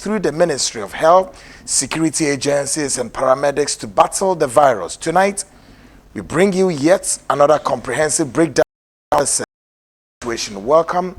through the Ministry of Health, security agencies, and paramedics to battle the virus. Tonight, we bring you yet another comprehensive breakdown of the situation. Welcome,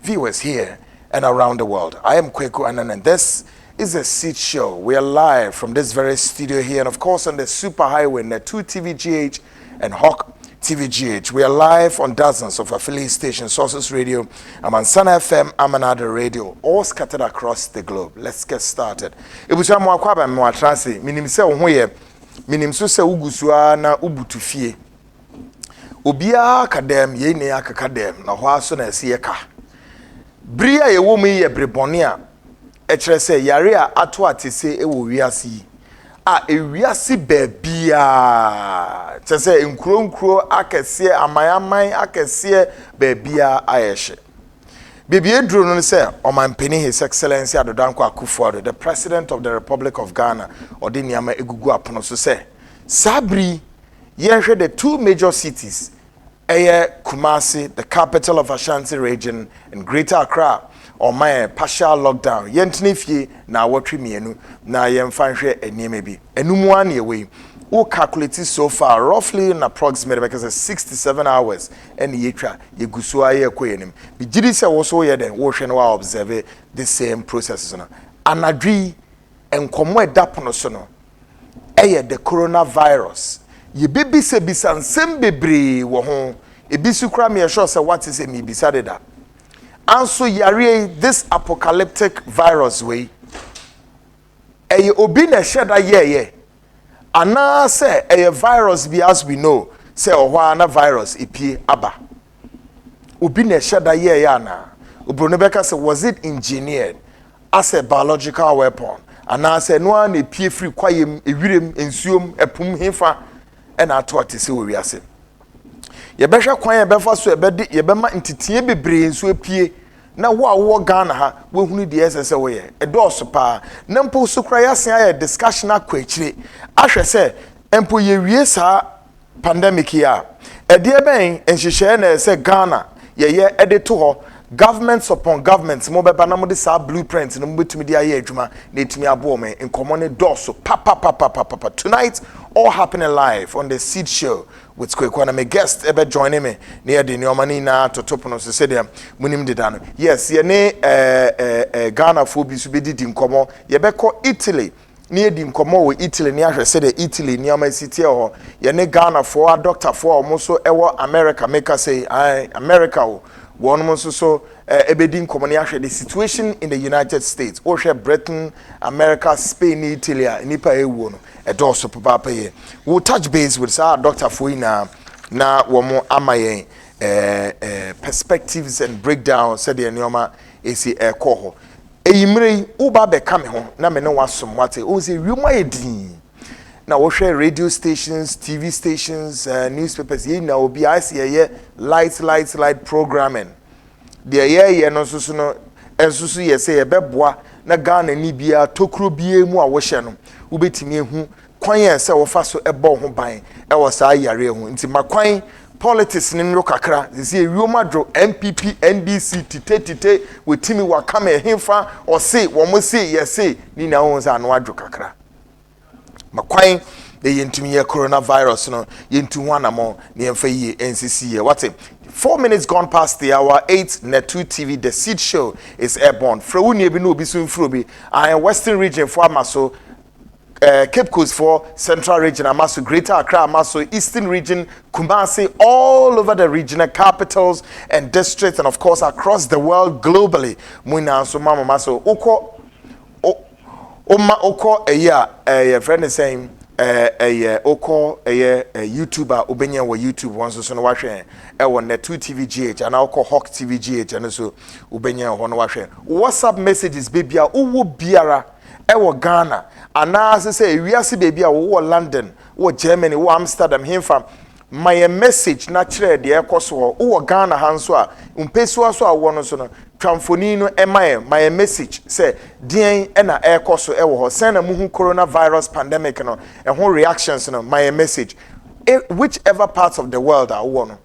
viewers here and around the world. I am Kweku Anan, and this is a Seed Show. We are live from this very studio here, and of course on the Superhighway, Netu TVGH and Hawk TVGH. We are live on dozens of affiliate stations, Sources Radio, Amansana FM, Amanada Radio, all scattered across the globe. Let's get started. Ebucha mo akwaba mo atrase, minim se wo ye, minim so se ugusua na ubutufie. Obia akadem ye ne akakadem na ho aso na ese ka. Bria ye wo mu ye brebone a ekere se yare a ato atese e wo wiase ewiase baabia tese nkuro akese amayaman akese baabia ayehye bibie duro no se omanpeni His Excellency Adodanko Akufo-Addo, the President of the Republic of Ghana, odi niama egugu apono so se sabri yenhwe the two major cities Kumasi, the capital of Ashanti region, and Greater Accra, or my partial lockdown. Yentinifye na watri mienu na yemfanhwe eniemebi. Enumuani away. O calculated so far roughly in approximately because 67 hours and yetra yegusua ye kwenim. Bijidi se woso ye den wo hwe no observe the same processes no. Anadri enkomo edapono so no. The coronavirus. Ye baby se bisansem bebre wo ho ebisu kra me sure say what is me bisade da anso yare this apocalyptic virus way obi na sheda ye ana say virus be as we know say ohwa na virus epie aba obi na sheda ye ana obro beka say was it engineered as a biological weapon ana say no an epie free kwayem ewirem ensuom epum hefa and I thought to see where we are saying. Ye besha kwan ye befa so ye bema ntitie bebre nso apie na wo Ghana ha we hunu de ese we ye edoso pa na mpo so kra ya sen ya discussion akwa akire ahwe se mpo ye wie sa pandemic ya ede ben enhihye na ese Ghana ye ede to ho governments upon governments mo beba na mo de sa blueprint na mo betumi de aye adwuma na etumi abo me nkomo ne doso pa tonight all happening live on the Seed Show with Kweku. My guest ebe joining me near the Nyomani na totopono so say dem munim de dano. Yes, ye ne Ghana fo bi so be di nkomo ye be ko Italy near the nkomo we Italy near hwe say the Italy Nyoma city ho ye ne Ghana fo a doctor fo omo so ewo America make say America o one month so ebedin komoni ahwe the situation in the United States or share Britain, America, Spain, Italy nipa ewu no edoso papa ye we'll touch base with our Dr. Fuina na womo amayen perspectives and breakdown said the nyoma esi ekoho eyimre uba be kame ho na me ne wasom wate o se wiuma edin na wo share radio stations, TV stations, newspapers ye na obi ase ye light programming de ye no so no ensusu ye say ye beboa na Ghana ni bia tokro bia mu a wo hye no wo betimi ehu kwan ye say wo fa so ebo ho ban e wo sa yare hu nti makwan politics ni nro kakra ze ewiumadro MPP NDC tite wetimi wakama ehemfa o say wo mo say ye say ni na ho za no adro kakra makwan the yentumi coronavirus no yentu ho anamo ne emfa yi NCC ye what 4 minutes gone past the hour 8 Netu TV the Seed Show is airborne frewuni bi no obi so mfrobi and western region for amaso Cape Coast for Central Region, Amaso, Greater Accra, Amaso, Eastern Region, Kumasi, all over the regional capitals and districts, and of course across the world globally. Muna so mama maso oko a friend is saying oko YouTuber ubenya wa YouTube once so no wahwe Netu TVGH and oko Hawk TVGH and so ubenya ho no wahwe WhatsApp messages baby a uwo biara ewo Ghana ana say wiase baby a wo London wo Germany wo Amsterdam himfa my message na kire de ekoso wo Ghana hanso a umpesu aso a wo no so no twamfoni no my message say dien na ekoso ewo ho sen na muhu coronavirus pandemic no reactions no my message whichever parts of the world are wo no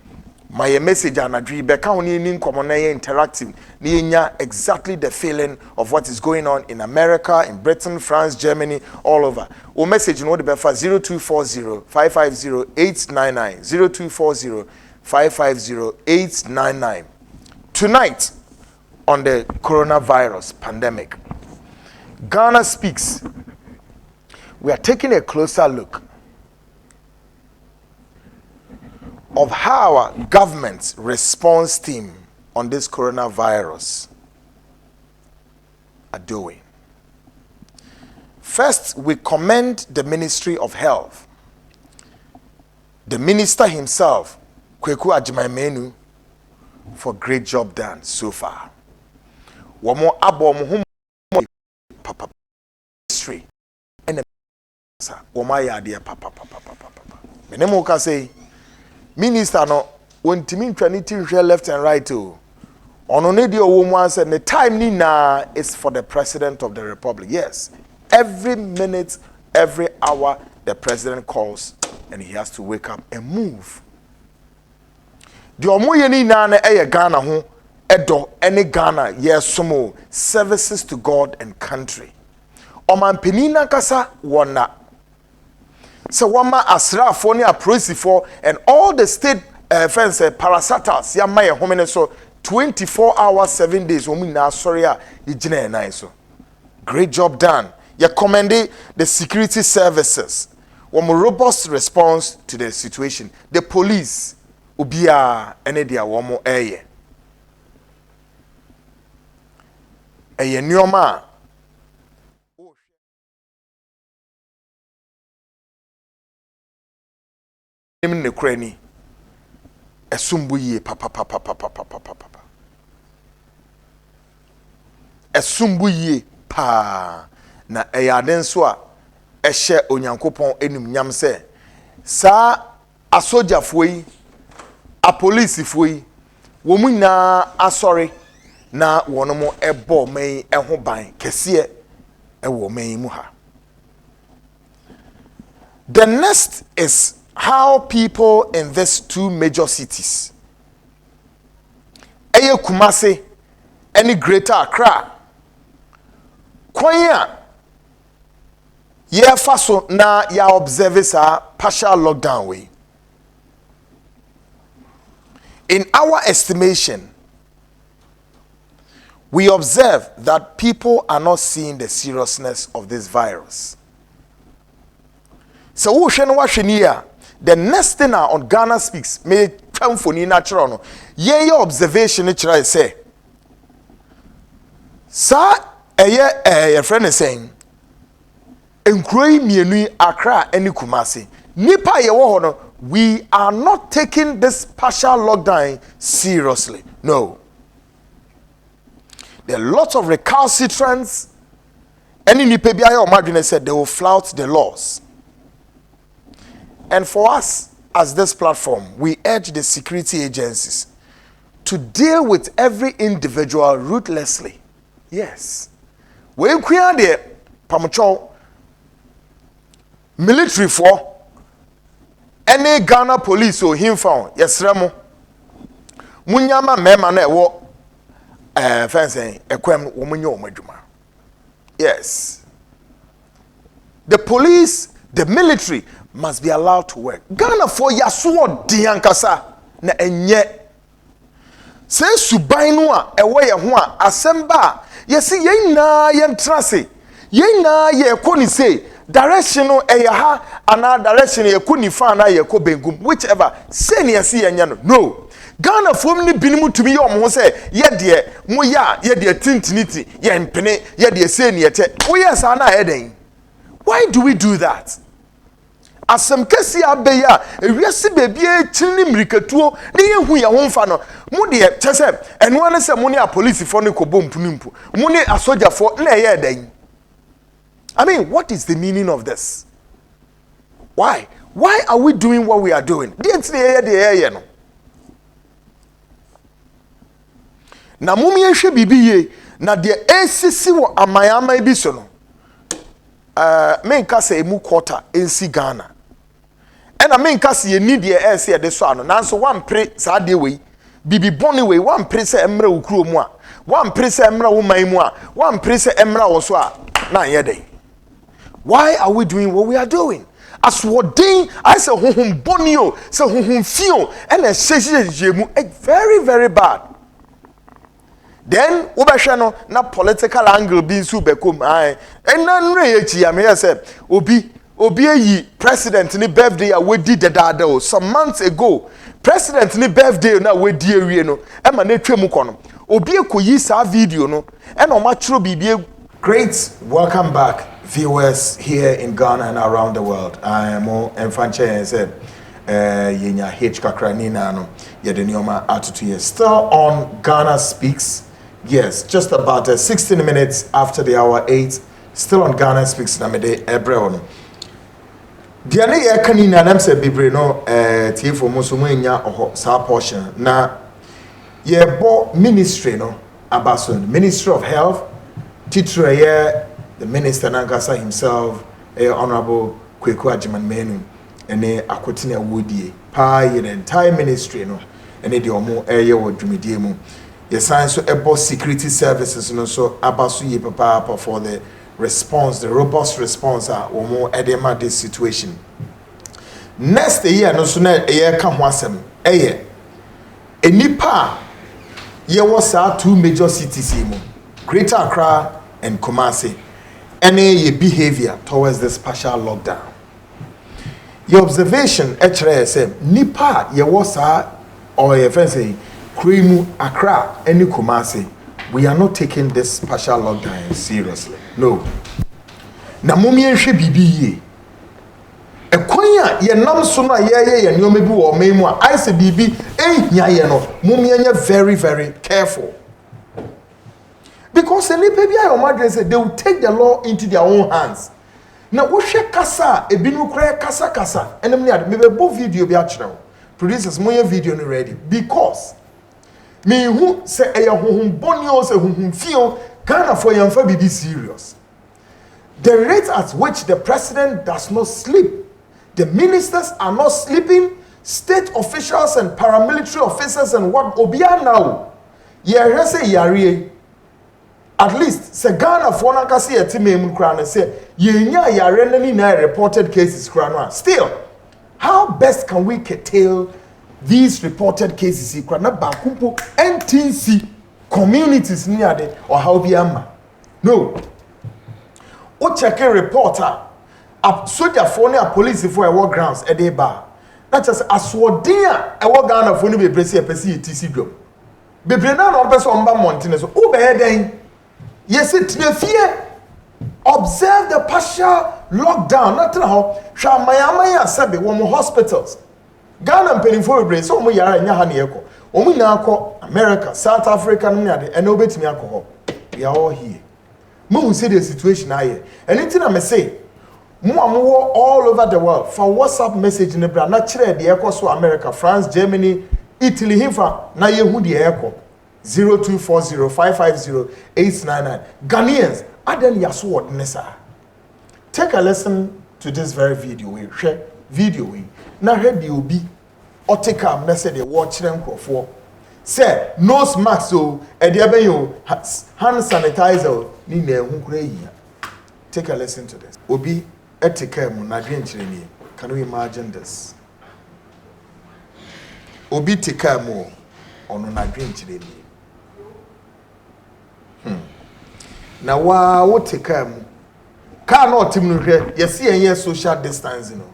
my message anadwi be ka woni ni nkomo na interactive na exactly the feeling of what is going on in America, in Britain, France, Germany, all over. O message no de be fa 0240 550 899 0240 550 899. Tonight on the coronavirus pandemic, Ghana Speaks. We are taking a closer look of how our government's response team on this coronavirus are doing. First, we commend the Ministry of Health, the minister himself, Kweku Agyemang-Manu, for great job done so far. Wamo abom papa ministry and wama yade papa. Menemo ka say minister no wontimi ntwaniti hwe left and right o. Ono ne de owo mu answer the time ni na is for the president of the republic. Yes, every minute, every hour the president calls and he has to wake up and move. The omoye ni na na eye Ghana ho edo ene Ghana yesomo services to God and country. Oman penina kasa wona. So wama asrafo ni apoliceifo and all the state fence parastatals ya maye homene so 24 hours 7 days omu na sorry a yigina nine so. Great job done. You commend the security services. One robust response to the situation. The police ubia ene dia womo eye. Eye nyoma nim ne krani esumbuye papa esumbuye pa na eyaden so a ehye onyankopon enum nyam se sa asojafo yi apolicefo yi wo mu na asori na wonomo ebo man eho ban kese ewo man mu ha. The next is how people in these two major cities, Eye Kumasi, any Greater Accra, Kwanya, ye faso na ya observe sa partial lockdown way. In our estimation, we observe that people are not seeing the seriousness of this virus. So the next thing on Ghana Speaks may come for ni natural no. Ye observation natural say. Sa your friend is saying Enkroi mienu Accra eni Kumasi. Nipa ye wo no, we are not taking this partial lockdown seriously. No. There are lots of recalcitrants. Any nipa bia or madwene said they will flout the laws. And for us, as this platform, we urge the security agencies to deal with every individual ruthlessly. Yes. We create the pamucho military for any Ghana police or him found. Yes, Remo. Munyama mema na ewo fencing ekwem womunyo omedwuma. Yes. The police, the military must be allowed to work. Ghana for yasuo diankasa na enye. Se suban no a ewo ye ho a asemba yesi ye na ye ntrase. Ye na ye koni say direction no e ha ana direction ye koni fa na ye ko bengum whichever say ne yesi ye nya no. No. Ghana fom ni binimu tumi ye omo say ye de mo ya ye de tintiniti ye mpene ye de say ne yete. Wo yes ana ye den. Why do we do that? Asem kesi abeya ewiase bebie chini mrikatuo ne yehu ya homfa no mu de chese eno ane se mu ne a police for ne kobo mpunimpu mu ne asoja for na ye dan. I mean, what is the meaning of this? Why are we doing what we are doing? De no na mumi ehwe bibiye na de esisi wo amayama bi so no men ka say emu quarter ensi Ghana And I mean cause you need the air say this one nanso one pre saa de we bibi boni we one pre say emra wo kuro mu a one pre say emra wo man mu a one pre say emra wo so a na ye dey. Why are we doing what we are doing? As what day I say honhom boni o say honhom fio and a mu very very bad. Then obehwe no na political angle bi nso bekom ai enanre echi ya me say obi ayi president ni birthday a wedi dedada o some months ago president ni birthday na wedi awie no e ma na twem kono obi ekoyi sa video no e na o ma chiro bibie. Great, welcome back viewers here in Ghana and around the world. I am Mfanche and said yenya H kakrani na no ye de nioma atutu ye still on Ghana Speaks. Yes, just about 16 minutes after the hour 8, still on Ghana Speaks na me de ebre no. Diane ye kanina nam se bibre no tiefo mo so mo nya oho sa portion na ye bo ministry no abason Ministry of Health titro ye the minister Nankasa himself Honorable Kweku Ajiman Menu ene akotine awodie pa ye the entire ministry no ene de omo ye wo dwumedie mu ye sign so ebo security services no so abaso ye papa for the response, the robust response or more edema this situation. Next year no sooner a year come wasem a nipa ye was our two major cities Greater Accra and Kumasi. Any behavior towards this partial lockdown. Your observation HRSM nipa ye was our or your fancy Krimu Accra and Kumasi. We are not taking this partial lockdown seriously. No. Na mummy enhwe bibi ye. Ekonya ye nam so na ye nyoma bi wo memu a I say bibi ehia ye no mummy enye very very careful. Because any baby I imagine say they will take the law into their own hands. Na wo hwe kasa ebinu kra kasa enem ne ade me be bo video bi a kire. Producers moye video no ready because me who say a honhom boni o say honhom fio Ghana for yamfa be serious. The rate at which the president does not sleep, the ministers are not sleeping, state officials and paramilitary officers and what obia now. Ye say yare at least say Ghana for na kasi etimem kra na say ye nya yare nani na reported cases kra no. Still, how best can we curtail these reported cases na bakumpo NTC communities near there or how be ama no o check a reporter up soldier for near police for a war grounds e dey ba that just aswodin a war Ghana for no be presi e pesi TC drum bebre na no person mba mountain so o be den yes it na fear observe the partial lockdown nothing how hwa mayamaya sabe wo hospitals Ghana mpenifo bebre so mo yara nya ha na yeko omu na akọ America, South Africa no na de ene obetimi akọ. We are all here. Mo see the situation aye. Anything I say, mo amwo all over the world for WhatsApp message ne bra na kire de ekọ so America, France, Germany, Italy hifa na yehu de ekọ 0240550899. Ghanaians aden yaso word nessa. Take a listen to this very video we share video we. Na head the obi otika message the watch them for say nose mask so e de ben yo hand sanitizer ni na ehun kura yi. Take a listen to this. Obi etika mu na dwenchire ni. Can you imagine this? Obi tika mu ono na dwenchire ni. Na wa wo tika mu ka na otim no hwe yesi enye social distancing no.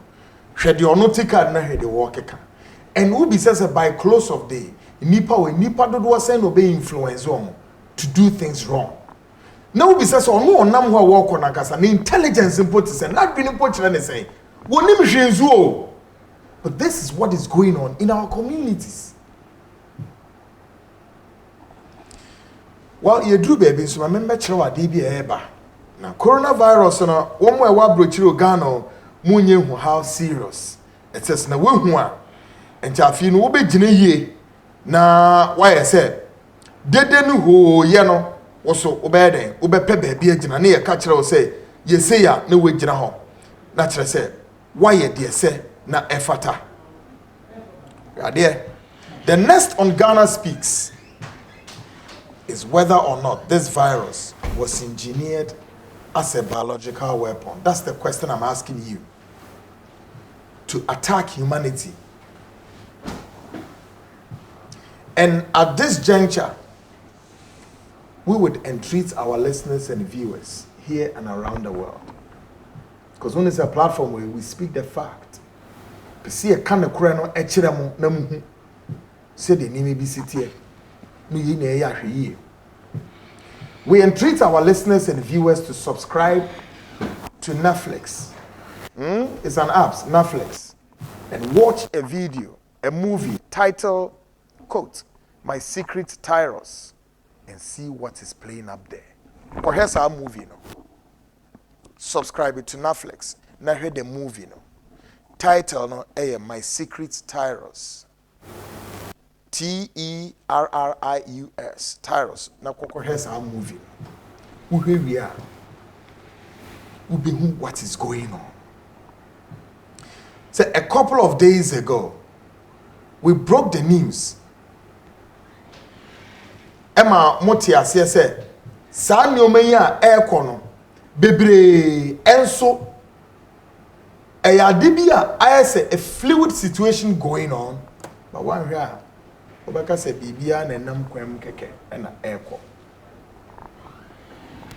Hwe de ono tika na hwe de wo keka. And who be says by close of day, nipa do do say no be influence to do things wrong. Now be says no onam ho work on akasa na intelligence import say not be import chire say woni mi hwenzu o. But this is what is going on in our communities. Well, you do baby so remember chire wa dey bi eba. Na coronavirus no wo mo e wa brochire Ghana munye hu how serious. It says na we hu a entafi no wo begine yie na why say dede no ho ye no wo so wo be den wo be pe ba bi agina na ye ka kire wo say ye say ya na we gina ho na kire say why ye de say na efata. The next on Ghana Speaks is whether or not this virus was engineered as a biological weapon. That's the question I'm asking you. To attack humanity. And at this juncture, we would entreat our listeners and viewers here and around the world. Because when it's a platform where we speak the fact, see a kind of crano, say the name be city. We entreat our listeners and viewers to subscribe to Netflix. It's an app, Netflix, and watch a video, a movie titled, quote, My Secret Tyros, and see what is playing up there. Or here's our movie, no. Subscribe it to Netflix. Now hear the movie, no. Title, no, My Secret Tyros. Terrorius. Now here's our movie. Where we are. What is going on? So a couple of days ago, we broke the news. Emma Motia said, San Yomeya aircono, bebre, enso. I say a fluid situation going on, but one here, Obaka said, Bibia and Nam Quem Keke and airco.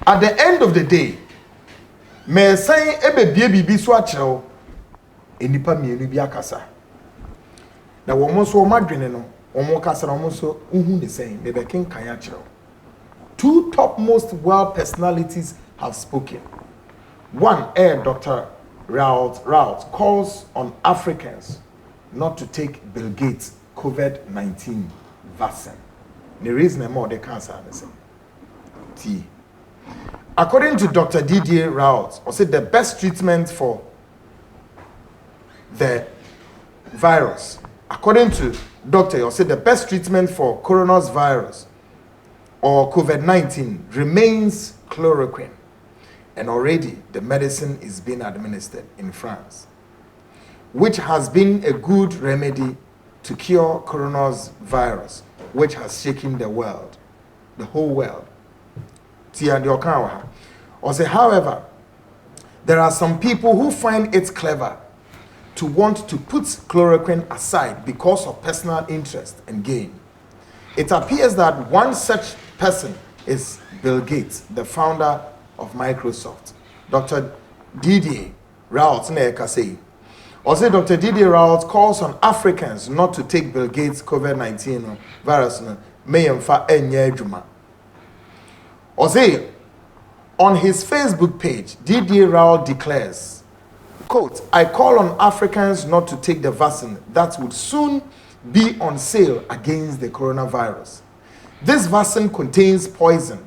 At the end of the day, may say ebe baby swatcho. Enipa mienu bi akasa na wo mo so madwene no wo mo kasa na wo so uhu ne sen me be ken kan ya kire. Two topmost world personalities have spoken. One, Dr. Raoult calls on Africans not to take Bill Gates COVID-19 vaccine. The reason more they cancer T. According to Dr. Didier Raoult, or said the best treatment for the virus, according to doctor, you say the best treatment for coronavirus or COVID-19 remains chloroquine, and already the medicine is being administered in France, which has been a good remedy to cure coronavirus, which has shaken the world, the whole world. Or say, however, there are some people who find it clever to want to put chloroquine aside because of personal interest and gain. It appears that one such person is Bill Gates, the founder of Microsoft. Dr. Didier Raoult say, Dr. Didier Raoult calls on Africans not to take Bill Gates COVID-19 virus. On his Facebook page, Didier Raoult declares, quote, I call on Africans not to take the vaccine that would soon be on sale against the coronavirus. This vaccine contains poison,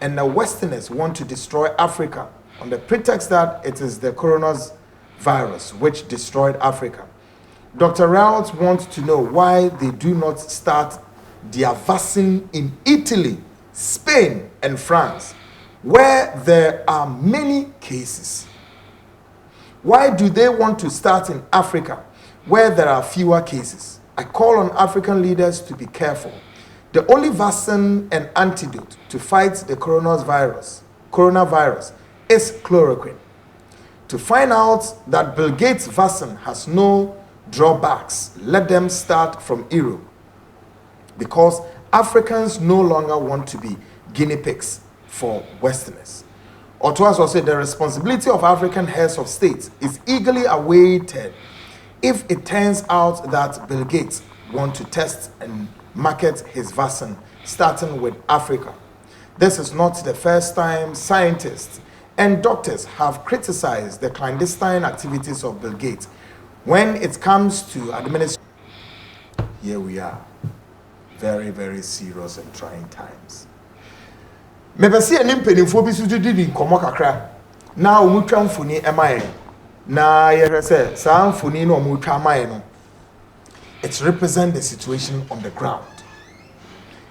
and the Westerners want to destroy Africa on the pretext that it is the coronavirus which destroyed Africa. Dr. Raoult wants to know why they do not start their vaccine in Italy, Spain, and France, where there are many cases. Why do they want to start in Africa, where there are fewer cases? I call on African leaders to be careful. The only vaccine and antidote to fight the coronavirus is chloroquine. To find out that Bill Gates' vaccine has no drawbacks, let them start from Europe, because Africans no longer want to be guinea pigs for Westerners. Otoas will say the responsibility of African heads of state is eagerly awaited if it turns out that Bill Gates wants to test and market his vaccine, starting with Africa. This is not the first time scientists and doctors have criticized the clandestine activities of Bill Gates. When it comes to administration, here we are, very, very serious and trying times. Maybe see an impeding for this to do in Komokakra. Now, Mutram Funi am I. Na say, Sam Funi no Mutamaino. It represents the situation on the ground.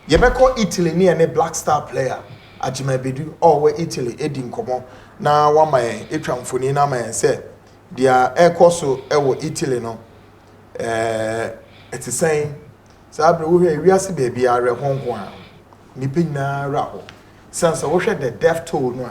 Yebeko Italy near a Black Star player. Ajimabedu, or where Italy, Edin Komo. Now, one my Etram Funi na man said, Dia air so ewo Italy no it's saying sabre wo hwe wiase baby are honko a nipa na raho since wo hwe the death toll no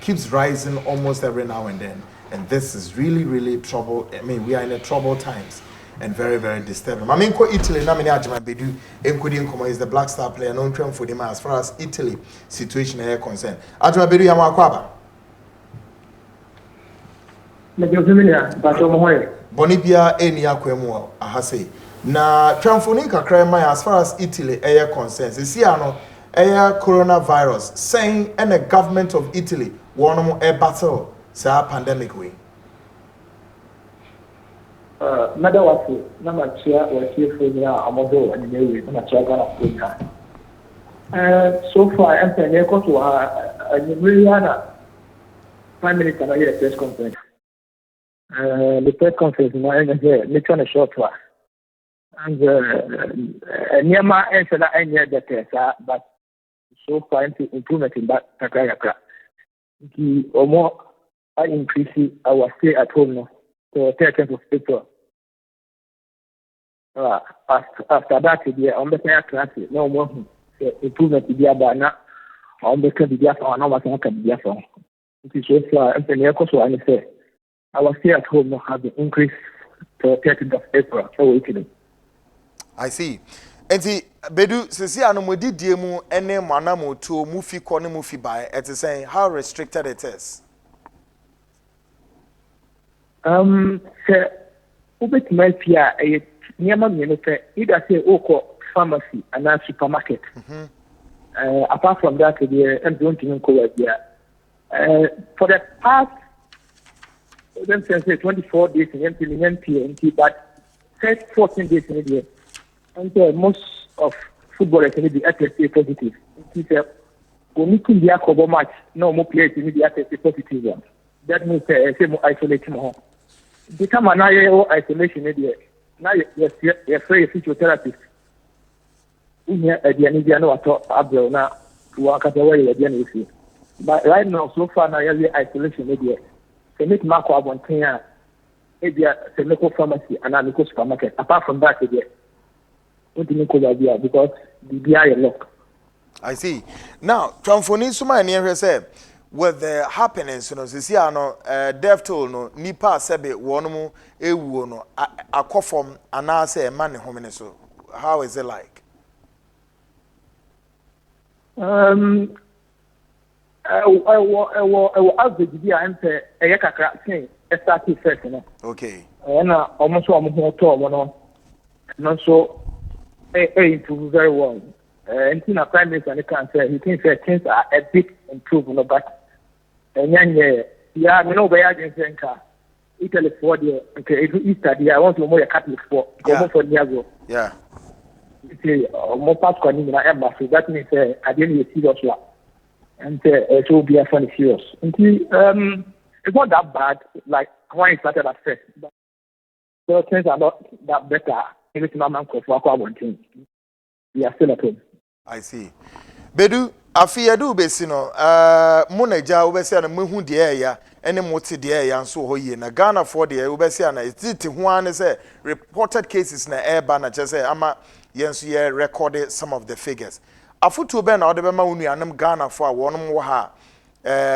keeps rising almost every now and this is really trouble. I mean, we are in a troubled times and very disturbing. I mean, Italy na me ajima bedu enkodi nkomo is the Black Star player no ntwem for them as far as Italy situation is concerned. Ajima bedu ya makwaba Bonibia eni akwemu ahase na transfonin kakra man as far as Italy is concerned. See ano coronavirus saying and the government of Italy want to battle sa pandemic way. Mada watu na machia wasiofanya amodo anyewe na machia gana kuka. So far MPN ko to anyemriana Prime Minister na ile press conference. The press conference na ile ni trying to short one. And nyama ensela anya that but so far improvement in that kakra. The omo I increase our stay at home no. So 30th of April. After that, on the class, no more improvement to be about now. On the can be for no matter can be for. It is so far, and the echo so I say, our stay at home have increased to 30th of April. So Italy. I see. Enti bedu sisi anomodi diemu ene manamo to mufi kone mufi by it is saying how restricted it is. Sir, ubet mafia a nyama minute either say oko pharmacy and a supermarket. Apart from that, I'm don't even call it for the past, let say 24 days in MPNT, but first 14 days in a year, and most of footballers need the attested positive. It is when you can be a cover match, no more players need the attested positive. That means say more isolation home. Become an IAO isolation area. Now you're free physiotherapist. But right now, so far, now you're isolation area. They make Marco Abontina, area, they make pharmacy, and I go supermarket. Apart from that, area, because the BI lock. I see. Now, Transfoni Suma and here said, with the happenings, you know, see, no, death toll, no, nipa sebe, one more, no, a coffin, and I say, money home, so how is it like? I will ask the GD and say, a yakaka thing, a starting first, you know. Okay. And almost one more time, and so, improve very well. And in a prime minister, can say, he thinks that things are a bit improved, you know, but. And yeah, you know, where I can say, Italy for the Easter, I want to more Catholic for for Diago. Yeah. It's more past in so that means I didn't see serious one. And it will be a funny serious. It's not that bad, like when it started at first. But so things are not that better. Every time I'm for one thing. We are still at home. I see. Bedu. Afia do besino monaja obese na mehu de ya ene moti de ya nso ho ye na Ghana for de obese na ititi ho an say reported cases na eba na che say ama yenso ye recorded some of the figures afutu be na odebe ma wonu anam Ghana for wonom wo ha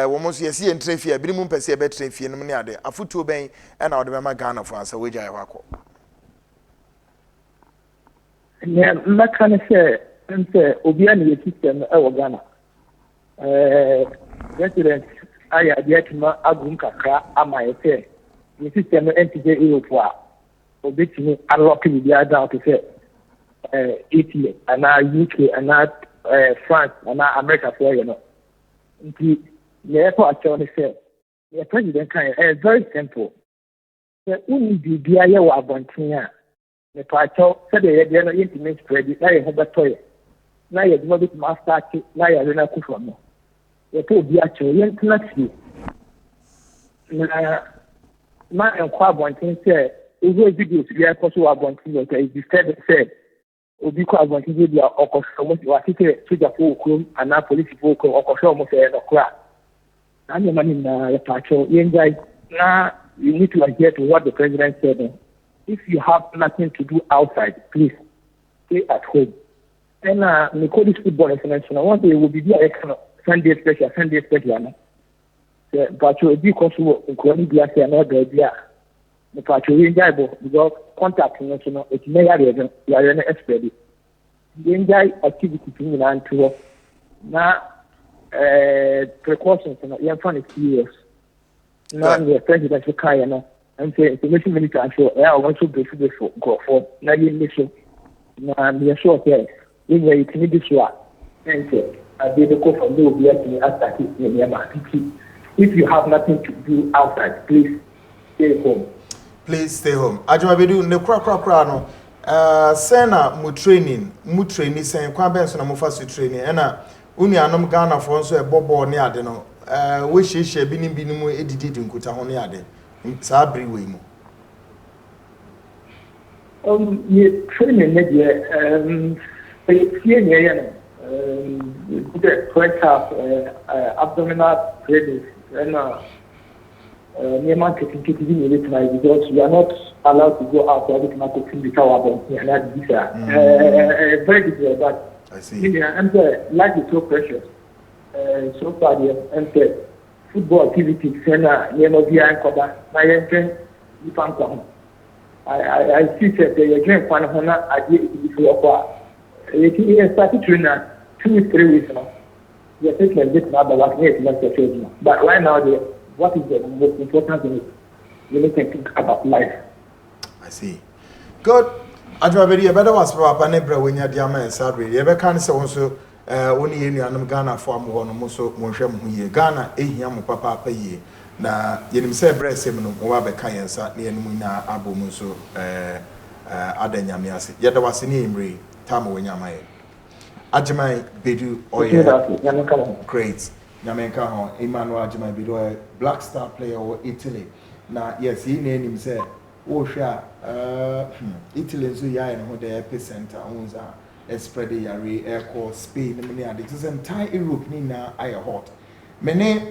wo mo so yesi entrefia bi mu pese be trefia num ne ade afutu ben e na odebe ma Ghana for asa weja ye hwako ne makane say nse obi an ye system e Ghana resident aya diatima agum kakra ama yete the system NTJ Europe wa obetini unlock the down to say Italy and UK and France and America for you know the airport actually say the president can very simple the only the dia wa abontia the pacho said the no intimate spread na ye hobeto na ye do bit master na ye na kufa mo ye to bi a cho ye ntnati na ma enkwa abontin say ozo videos bi a ko so abontin o say disturbed say obi ko abontin bi a okoso mo wa tete soja fo okrom ana police fo okrom okoso mo say no kra na me mani na ye pacho ye njai na you need to adhere to what the president said. If you have nothing to do outside, please stay at home. And we call this football international. One day it will be there Sunday special. But you will be possible in Colombia, another idea. But you enjoy because contact, it's never you are an expert. You enjoy activity in to now precautions, you're funny serious. Now, the presidential car, and say information minister and show I want to be go for na you mission na me sure yes when you can this one and say I did go for no be at me attack if you have nothing to do outside please stay home Ajumabedu ne kra no sena mu training sen kwa ben so na mu fa training na unu anom Ghana for so e bobo ne ade no we hye bi ni mu edidi nkuta ho ne ade Sabri we mo. Training media the first half abdominal training and near marketing tonight because we are not allowed to go out to marketing the tower very difficult but I see. And life is so precious. So far and football activities and I see that the game fan hona idea it started training 2-3 weeks now. We are taking a bit now but right now what is the most important thing is you need to think about life. I see. Good. Ajumabedu better was papa ne bra when you diama e sabre. You be kan se won so woni ye nuanom Ghana fo am ho no mo so mo hwɛ mo ye Ghana ehia mo papa ye na yenim se bre sem no mo wa be kan yensa na yenum na abom so adanyame ase yeda wase ne emre tam wonyama ye Ajumabedu oye great nyamenka ho Emmanuel Ajumabedu Black Star player or Italy na yes he ne nim se wo hwɛ Italy so ya en ho the epicenter onza spread the yare airco Spain many are this entire Europe ni na aye hot many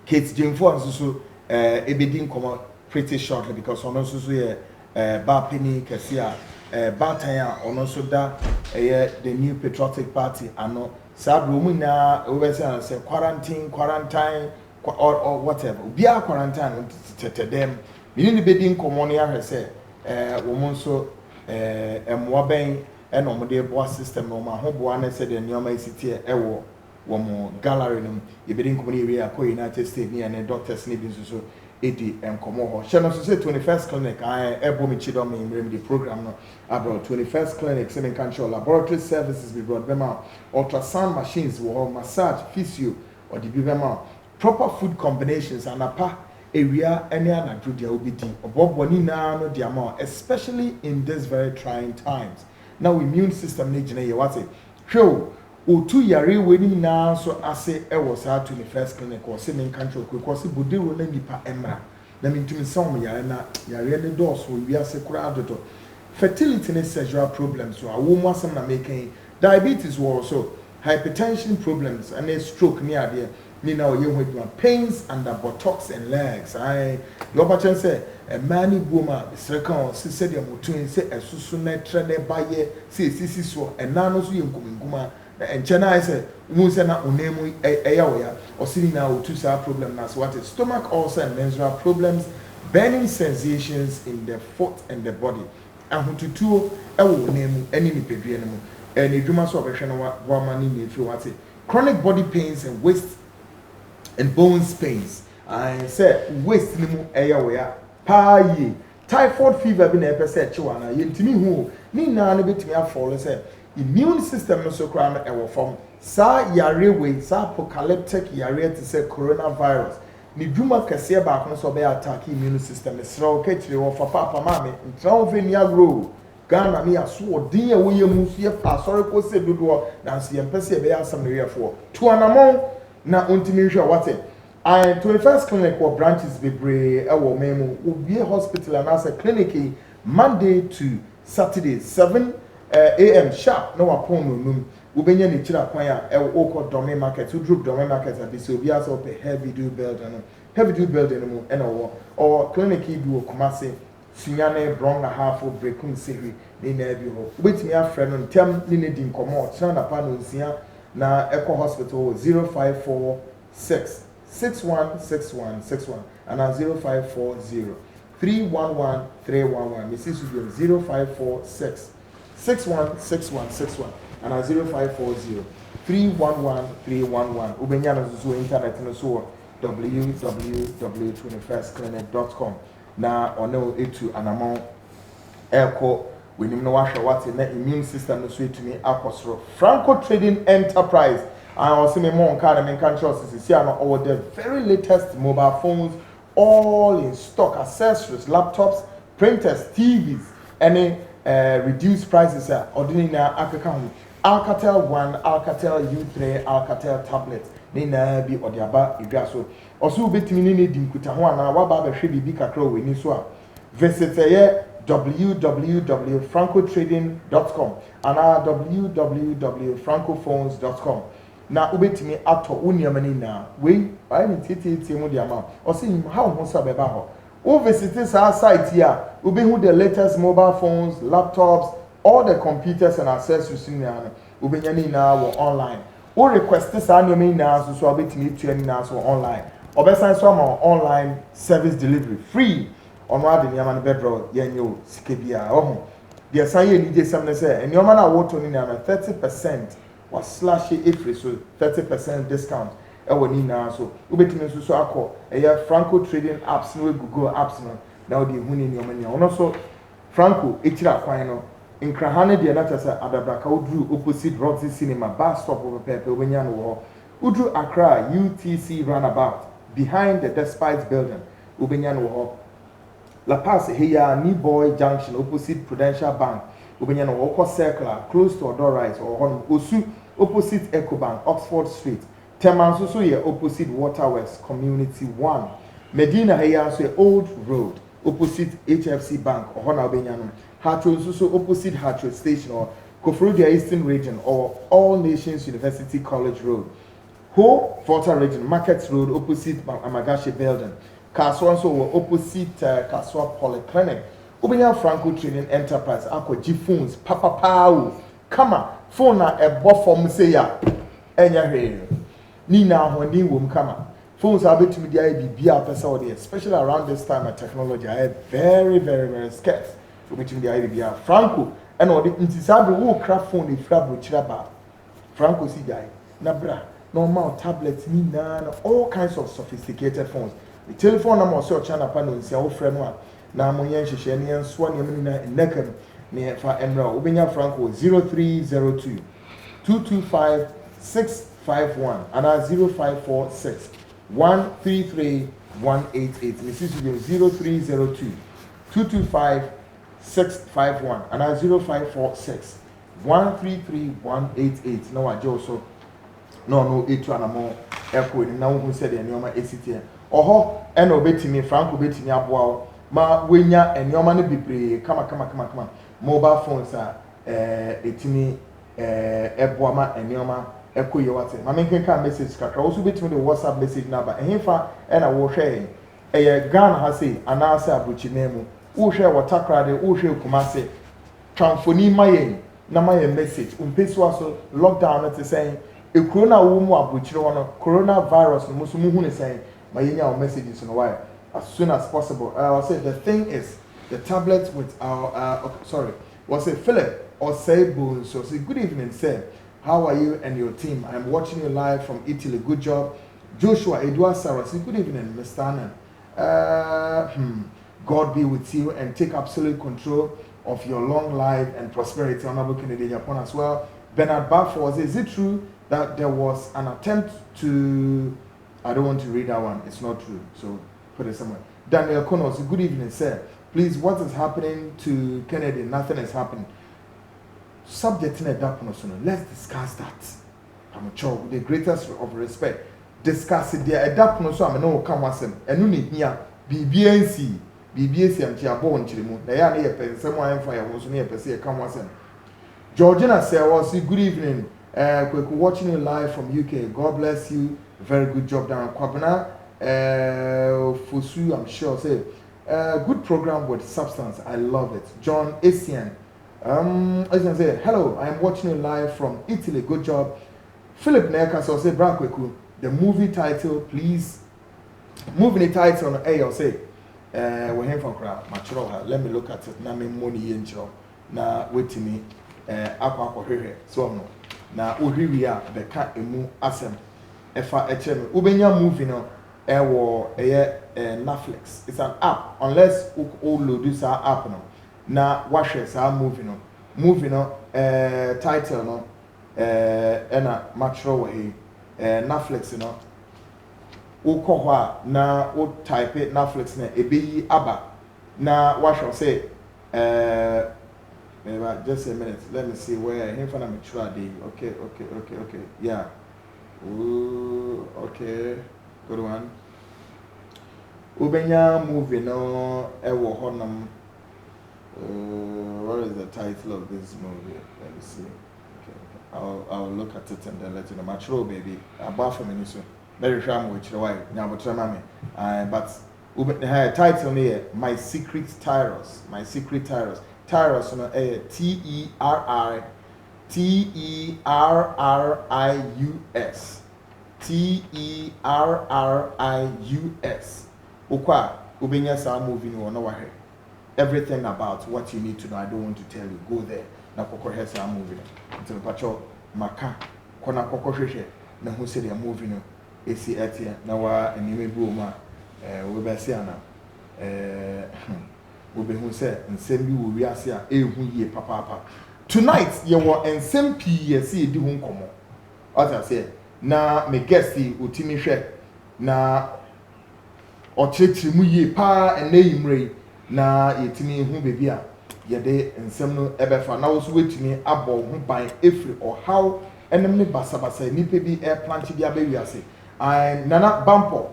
kids Jimfo and so ebedin come pretty shortly because on so ye Bapeni Kesia Bataya on so da the new patriotic party ano sabro mu na we say quarantine or whatever be a quarantine to them meaning the bedin come on here say woman so emwaben and on the boss system no ma hobo na said the nyoma isiti ewo wo mo gallery no e be din company we akọ United States ni and doctors ni bi so edi enkomo ho she no so say 21st clinic ebo mi chido me imrem the program no about 21st clinic seven control laboratory services be brought them out ultrasound machines wo massage physio or the bema proper food combinations and apa area any anadro dia obedi obobo ni na no dia ma especially in this very trying times. Now immune system ne gina ye what say hwe o2 yare we ni na so ase e was at to the first clinic or say men country ko se bodero na nipa emra na mintumi som yare na yare ne do so wi ase kura adodo fertility and sexual problems so awomu asem na making diabetes were also hypertension problems and a stroke near there me now you with pains under buttocks and legs I lobachan say a mani boma second said your mutun say a susu na trade baye say sisi so and nano so yenguma and chena say mu say na onemu eya or sitting now to say problem na what is stomach ulcer and menstrual problems burning sensations in the foot and the body and hututu ewo onemu eni ni pedue nemu and edwuma so obehwe no wa mani ni fi what chronic body pains and waist and bones pains I say waist ni mu eya Paye typhoid fever be na epese chiwa na yentimi hu ni na no betimi afall say immune system no so kra no ewo form sa yare we sa apocalyptic yare to say coronavirus ni dwuma kase ba ko so be attack immune system sraw kechire wo papa mame ntrawo fe ni agro Ghana ni aso odin ya wo yemu so ye pasore ko se dodo na so ye mpese be asam no yefo to anamon na ontimi hwa wate I 21st clinic or branches be brave our memo will be a hospital and as a clinic Monday to Saturday 7 a.m. sharp no upon room we be any chira kwaya oko domain market to drop domain market at this will be as up a heavy duty building and or clinic bi wo Kumasi sunyane bronga half breakun sehi ni na bi ho wobetimi afre no ntem ni ne di nkomo tsana na pa no nsia na Echo Hospital 0546 616161 and 0540 311 311 Mrs. 0546 616161 and 0540 311 311 ubenya no so internet no so www.21stclinic.com na ono etu anamon Echo wenim no wahwe wate na immune system no so etumi akosoro Franco Trading Enterprise I also me more kind of control see all the very latest mobile phones all in stock accessories laptops printers TVs any reduced prices ordinary African Alcatel 1 Alcatel U3 Alcatel tablet ni na bi odiaba idwa so also betimi ni di nkuta ho ana waba ba hwe bibi kakra we ni so a visit www.francotrading.com and www.francophones.com na ubetimi ato uniama ni na we ai ni tete mu dia ma o se how ho sa be ba ho o visit our site here ubehu the latest mobile phones laptops all the computers and accessories in there ubenya ni na wo online o request this annual na so ubetimi tu ni na so online obesan so ma online service delivery free ono ade ni ama no bedro yenyo sikebia oho the san ye ni je sam na say enioma na woto ni na 30% was slash if so 30% discount ewo ni na so ubetimi so akọ Franco Trading apps no Google apps no na odi hu ni enioma ni ono so Franco etira kwan no nkrahane de na tasa adabraka udru opposite Roxy Cinema bus stop over pepe obenya no wo udru Accra UTC roundabout behind the Despite building obenya no wo La Paz here New Boy Junction opposite Prudential Bank obenya no wo circular close to Odor Rise or on Osu opposite Ecobank Oxford Street Temanso so here opposite Waterworks Community 1 Medina here so Old Road opposite HFC Bank or na obenya no Hatcho so opposite Hatcho Station or Kofrodia Eastern Region or All Nations University College Road Ho Volta Region Markets Road opposite Amagashi Building Kaswa so opposite Kaswa Polyclinic obenya Franco Trading Enterprise akọ G phones papa kama phone na ebo form say ya enya hwe ni na ho ni wom kama phones abetumi dia bibia pesa o dey especially around this time of technology I very scarce obetumi dia bibia Franco and o dey ntisabe wo cra phone dey fra bro chira ba Franco si guy na bra normal tablets ni na all kinds of sophisticated phones the telephone number so chana pa no nsia wo frɛ no a na mo yen hyehyɛ ne enso ne meni na nekam ne fa emra obenya Franco 0302 225 651 and 0546 133 188 Mrs. 0302 225 651 and 0546 133 188 no ajo so no etu anamo eko ni na wo se de enioma esitie oho ena obetimi Franco betimi aboa ma wenya enioma no bibre kama mobile phones a etimi eboa ma enioma ekoye wate ma menkenka message kakra wo so betimi de WhatsApp message number ehfa ena wo hwe Ghana ha sei anasa abuchi nemu wo hwe watakra de wo hwe Kumase transfoni mayen na mayen message umpeso aso lockdown at saying e corona wo mu abuchi no coronavirus no musu mu hu ne saying mayenya our messages in a while as soon as possible. I say the thing is the tablet with our was it Philip or say Boone. So say good evening, sir. How are you and your team? I'm watching you live from Italy. Good job. Joshua Edward Sarah. Say good evening, Mr. Annan. God be with you and take absolute control of your long life and prosperity. Honorable Kennedy Japan as well. Bernard Bampoe says, is it true that there was an attempt to I don't want to read that one. It's not true. So put it somewhere. Daniel Connors, good evening, sir. Please, what is happening to Kennedy? Nothing is happening. Subject in a dark. Let's discuss that. I'm sure with the greatest of respect. Discuss it there. A dark so I'm no come was him. And you need here. BBNC and Tiabo and Chilimu. They are near someone fire was near per se come was him. Georgina said, was good evening. We're watching you live from UK. God bless you. Very good job down Kwabena Fosu, I'm sure, say, good program with substance. I love it. John Asian. Asian say, hello, I am watching you live from Italy. Good job. Philip Neka so say, Brankweku, the movie title, please. Moving the title on air, say, we're here for crowd. Let me look at it. Na me money in job. Na wait to me. Aqua here. So no. Na Uriria, the cat emu asem. Efa HM. Ubenya movie no. Netflix. It's an app. Unless you load this app no. Na watch it. Movie no. Movie no. Title no. Ena matro he. Netflix no. Ukohwa na u type it Netflix na ebi aba. Na watch it say. Maybe just a minute. Let me see where him for na mature day. Okay. Yeah. Ooh, okay. Good one. Ubenya movie no ewo honam. What is the title of this movie? Let me see. Okay. I'll look at it and then let you know. Mature baby. About for me so. Very sure which why. Nyabotra mami. But the title here, My Secret Tyros. My Secret Tyros. Tyros no TERRRIUS. TERRIUS. Ukwa ubenya sa movie no no wahe. Everything about what you need to know. I don't want to tell you. Go there. Na kokore sa movie no. Until pacho maka kona kokohwehwe na hu se the movie no esi etia na wa anime bu ma we be se ana we be hu se nsem bi wo wiase a ehu yie papa. Tonight ye wo nsem pi ye se edi hu nkomo. What I say na me guest otimi hwe na ochechiri mu yie pa ene yimre na yetimi hu bebi a ye de nsem no ebefa na wo so wetimi abọ hu ban efri or how enem ne basabasa ni pe bi air plant bi abewiase. And Nana Bampoe,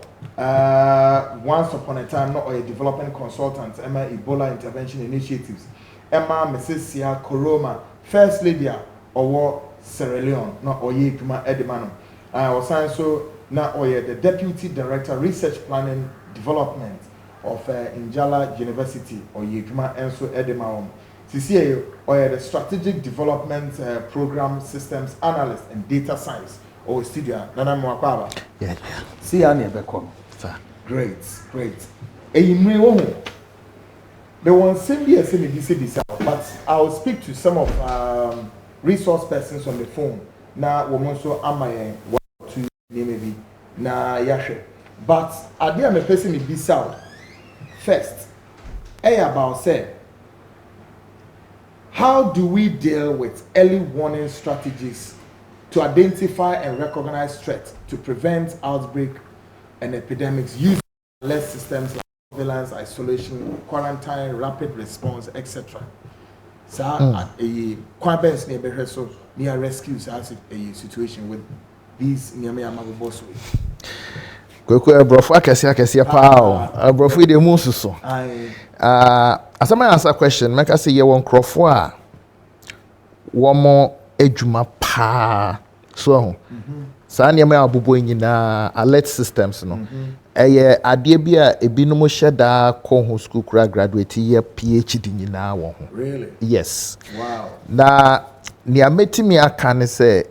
once upon a time, not a development consultant, Emma Ebola intervention initiatives, Emma Mrs. Koroma, First Lady or Sierra Leone, not Oye Kuma Edimano. Was so now Oye, the Deputy Director, Research Planning Development of Njala University, Oye Kuma Enso Edimano. CCA, Oye, the Strategic Development Program Systems Analyst and Data Science. Oh, studio, Nana Mwakaba. Yeah. See, I never come. Great. The one same year say this, but I'll speak to some of resource persons on the phone. Now, woman so am I 1 or 2 maybe na yashe. But I am a person in this first. About say, how do we deal with early warning strategies to identify and recognize threats to prevent outbreak and epidemics using less systems like surveillance, isolation, quarantine, rapid response, etc. So, a quabens neighborhood so near rescues as a situation with these near me boss way. Kwekwe brofo akesi pa brofo de mu suso. As I answer question, make I say ye won crofo a wo mo edwuma pa so saa nneɛma a abobɔ nyinaa alert systems no ɛyɛ adeɛ bi a ebinom hyɛ daa kɔ ho school kura graduate yɛ PhD nyinaa wɔ ho. Really? Yes. Wow. Na nea metimi aka ne sɛ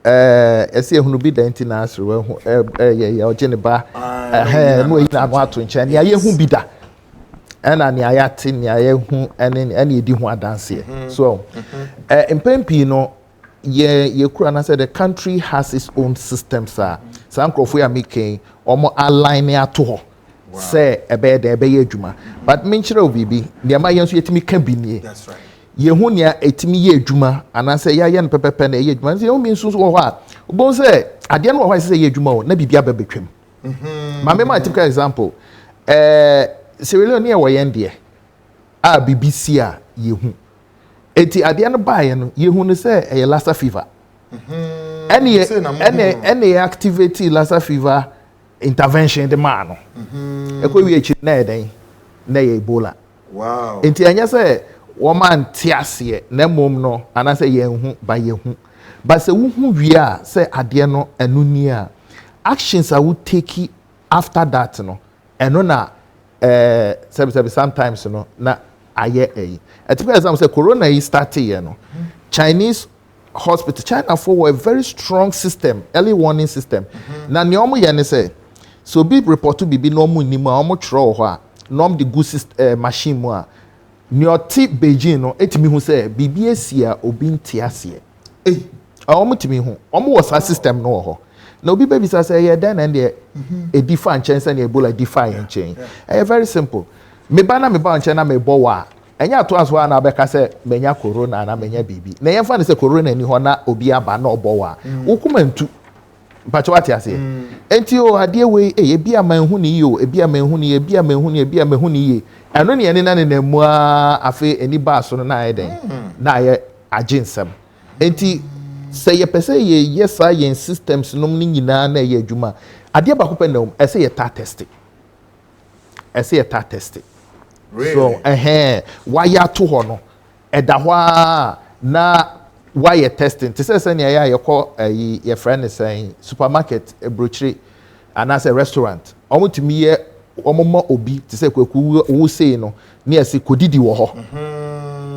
ɛsɛ ehunu bi da nti na asere ho yɛ ɔgye ne ba no yi na no ato nkyɛn nea yɛ hu bi da ɛna nea yɛate nea yɛ hu ɛne edi ho adanseɛ. So mpempi no ye kura na say the country has its own systems some crofo ya making omo align ato ho say ebe de ebe ye adwuma but menchire obibi de ma yenso yetimi ka binie. That's right. Ye hu ne etimi ye adwuma ana say ya ye no pepepe na ye adwuma say o mi nso wo ho a obon say ade no wo ho say ye adwuma o na bibia bebetwem ma me ma typical example Sierra Leone ye wo yen de a BBC a ye hu eti ade no bae no ye hu ne say e Lassa fever any activity Lassa fever intervention the man no e ko wi echi na eden na ye Ebola. Wow. Enti anya say wo man tiase na mom no ana say ye hu ba ye hu ba say wo hu wi a say ade no anu ni a actions a wo take after that no ɛno na sometimes no na ayɛ ɛyi ɛtipi example say corona yi started here no Chinese hospital China for a very strong system early warning system na nea ɔmo yɛ ne sɛ so bi report to bibi na ɔmo nim a ɔmo twerɛ wɔ hɔ a na ɔmo de gu machine mu a nea ɔte Beijing no etimi hu sɛ bibi esi a obi nte aseɛ ɔmo timi hu ɔmo wɔ saa system no wɔ hɔ na obi baby say yɛ dan na deɛ edifa nkyɛn sɛ nea Ebola edifa yɛ nkyɛn ɛyɛ very simple me ba nkyɛn na me bɔ wa ɛnya to aso na bɛka sɛ menya corona na menya bibi na yɛmfa ne sɛ corona ni hɔ na obi aba na ɔbɔ wa wokuma ntu mpacho wate ase enti o adeɛ wei ebi amanhu ni yo ebi amanhu ni ebi amanhu ni ebi amanhu ni ye ɛno ne yɛne na ne mu a afi ani ba so no na ayɛ den na ayɛ aginsɛm enti sɛ yɛpɛ sɛ yɛ saa yɛn systems nom ne nyinaa na ɛyɛ adwuma adeɛ baako pɛ na ɛsɛ yɛ ta test really? So why ato hɔ no ɛda hɔ a na why testing te sɛ sɛnea yɛ yɛkɔ yɛ friend is saying supermarket brochire anaasɛ restaurant ɔmo tumi yɛ ɔmo ma obi te sɛ kwaku wo sei no ne yɛsi kodidi wɔ hɔ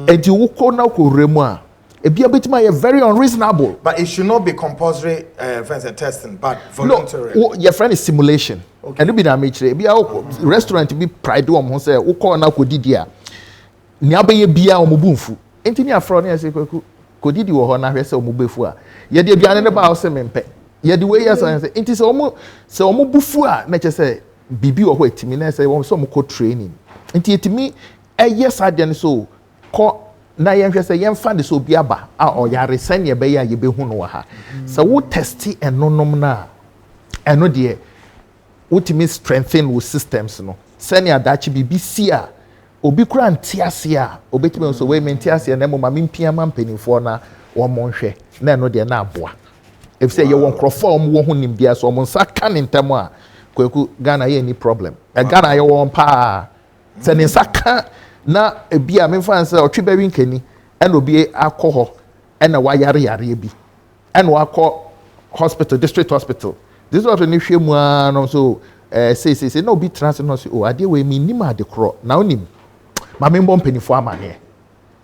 enti wo kɔ na kɔ mu a ebi abetima yɛ very unreasonable. But it should not be compulsory for testing, but voluntary. No, your friend is simulation. Okay. And you be na make sure. Ebi restaurant be pride wɔn ho sɛ wo kɔ na kɔ didi a nea bɛyɛ bia wɔn bu nfu. Enti ni afro ne yɛ sɛ kɔ didi wɔ hɔ na hwɛ sɛ wɔn bu fu a yɛde aduane ne ba a ɔsɛ mempɛ yɛde wei yɛ sɛ enti sɛ wɔn bu fu a na kyɛ sɛ bibi wɔ hɔ etimi na sɛ wɔn sɛ wɔn kɔ training enti etimi ɛyɛ saa deɛ no so kɔ na yɛnhwɛ sɛ yɛmfa de sɛ obi aba a ɔyare sɛnea ɛbɛyɛ a yɛbɛhu no wɔ ha sɛ wo testi ɛnonom no a ɛno deɛ wotumi strengthen wo systems no sɛnea daakye biribi si a obi kora nte ase a obɛtumi nso wei mente aseɛ na mmom mempia ma mpanimfoɔ na wɔmmɔ nhwɛ na ɛno deɛ na aboa ɛfisɛ yɛwɔ nkurɔfoɔ a wɔn ho nimdeɛ so wɔn nsa ka ne ntam a kwaku Ghana yɛ ni problem Ghana yɛwɔ wɔn paa sɛ ne nsa ka na ebi a memfa nse otwe bawi nkani ɛna obi akɔ hɔ ɛna wayare bi ɛna wakɔ hospital district hospital ni hwɛ mu a no so say na obi trans no so ade we mi nim ade korɔ na onim ma me mbɔ mpanifo amane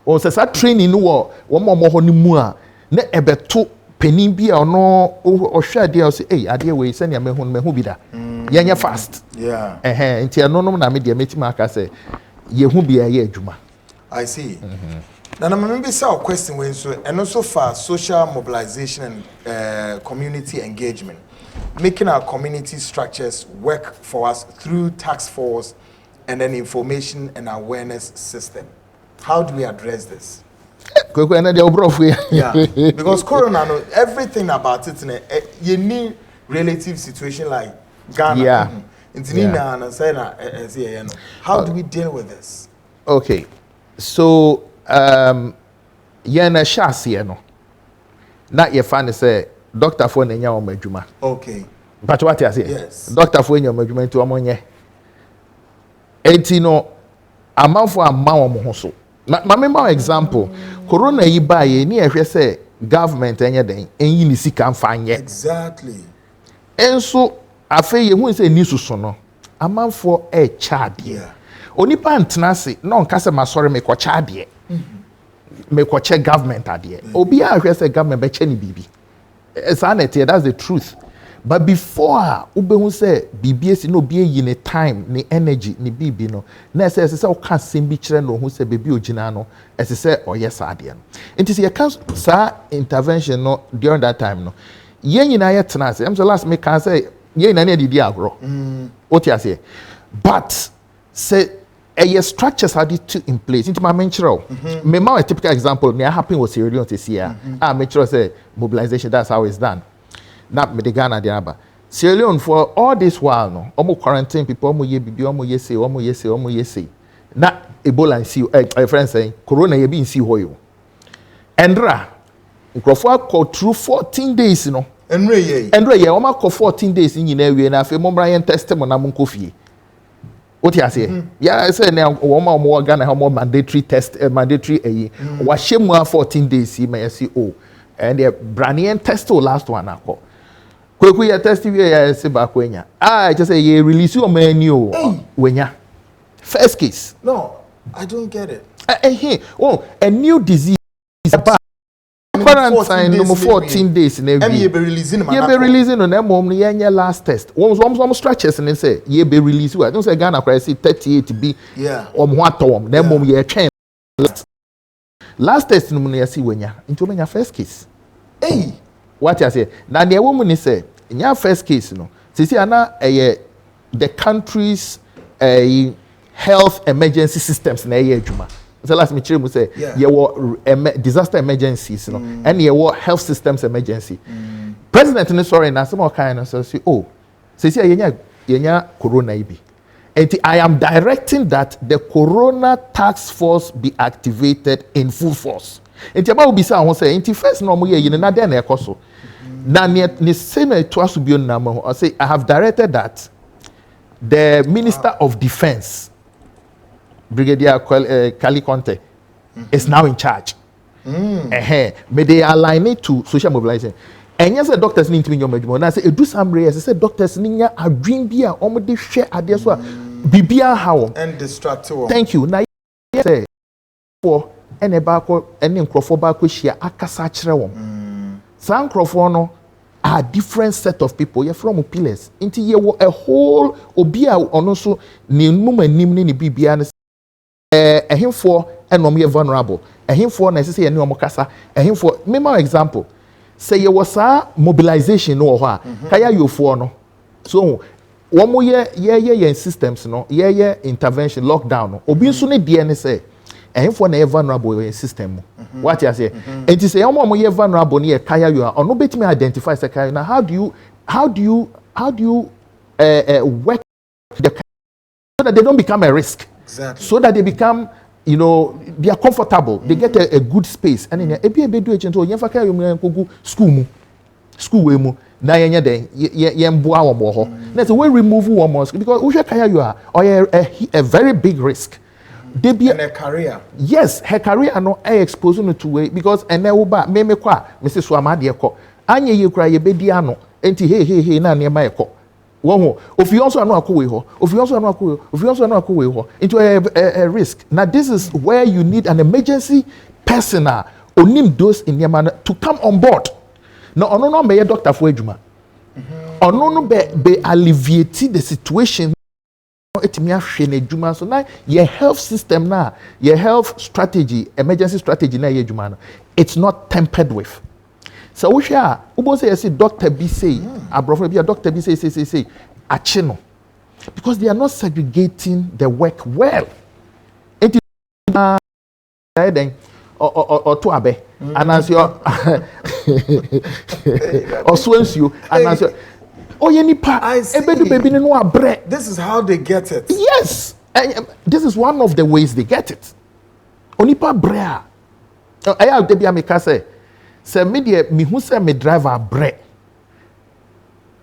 o sɛ sa training no wɔ wɔn hɔ no mu a na ɛbɛto panin bi a ɔno ɔhwɛ ade a ɔsɛ ade we sɛ nea mehu bi da yɛnyɛ fast nti ɛno no na me deɛ metima aka sɛ yehu bia ye adwuma. I see. Now I'm maybe say a question when so and also for social mobilization and community engagement, making our community structures work for us through task force and an information and awareness system. How do we address this? Yeah, because Corona, no, everything about it, you need relative situation like Ghana. Yeah. How do we deal with this? Okay, so yena shasi no na ye fa ne say doctor for na nya o madwuma. Okay, but what you say? Yes, doctor for nya o madwuma nti o monye enti no amanfo amma wo mo so ma me ma example corona yi ba ye ni ehwe say government enye den enyi ni sika mfa nye exactly enso afa ye hu se ni susu no amanfo e chaade onipa ntnase no nka se masori me ko chaade me ko che government ade obi a hwe se government be che ni bibi sanity that's the truth but before ubehu se bibi esi no obi yi ne time ne energy ne bibi no na se se o ka sem bi kire no hu se bibi ogina no ese se oyɛ saade no nti se ye ka sa intervention no during that time no yen nyina ye tenase am so last me can say yen na ne didi agro what you say but say a structures had it in place into my mention me ma a typical example me happen was Sierra Leone this year make sure say mobilization that's how it's done not me the Ghana the aba Sierra Leone for all this while no omo quarantine people omo ye bibi omo ye say na Ebola in see a friend saying corona ye be in see hoyo endra nkrofo call through 14 days no endra ye omo call 14 days in nyina wie na afi mombra yen testimony na monko fie what you say? Yeah, I say now one more Ghana have more mandatory test, mandatory a 14 days. You may see and the Branian test to last one. Kweku ya test we ya se ba kwenya. Ah, just say ye release your menu wenya. First case. No, I don't get it. Oh, a new disease is about quarantine no 14 days in every. You be releasing you be releasing on them mom the last test. One stretches and say you be release. I don't say Ghana price 38 be what them mom ye train. Last test no money see when ya into my first case. Hey, what I say? Now the woman is say in your first case no. See ana the country's health emergency systems na ye adwuma. So last me chire say ye were disaster emergencies no and ye were health systems emergency. President no sorry na some kind of say say yenya corona ibi. And I am directing that the Corona Task Force be activated in full force. And about will be say, first no more ye na den ekoso. Na ne same to us be on number. I say I have directed that the Minister of Defense, Brigadier Kali Conte, is now in charge. May they align it to social mobilization. And yes, the doctors need to be in your medicine. I say, do some race. I said, doctors need a dream beer. Almost share ideas. Bibia how and distract. Thank you. Now, say for any bako any microphone bako share akasa kyerɛ wɔn. Some microphone no are different set of people. You're from pillars. Into you a whole obia ono so ne numa nim ne bibia ne him for and vulnerable. Him for necessary any omokasa. Him for member example. Say you was a mobilization no ho a kaya you for no. So one more year systems no year intervention lockdown no obi nso ne de ne say for na vulnerable in system what you say and you say one more year vulnerable ne kaya you are no betimi identify say kaya now how do you work the so that they don't become a risk so that they become they are comfortable they get a good space and in ebi do agent o yemfa kaya you go school we mu na yenya den yemboa wo mo ho na say we remove one more because we kaya you are or a very big risk they be in a career yes her career no expose no to way because ene wo ba me kwa me se so amade ekọ anya ye kura ye bedi ano enti hey na ne ma ekọ wo ho ofi also anu akọ ho ofi also anu akọ ho into a risk now this is where you need an emergency personnel onim those in Yamana to come on board. No, ono no be doctor for adwuma. Ono no be alleviate the situation. Etimi ahwe na adwuma so na your health system na, your health strategy, emergency strategy na adwuma no. It's not tempered with. So we share, ubo say doctor be say, abrofo be doctor be say achi no. Because they are not segregating the work well. Enti then or to abe and as your or swings you and as oh ye nipa ebedu baby no abre. This is how they get it. Yes, this is one of the ways they get it. Onipa bre aya de bia me ka say me de me hu say me driver bre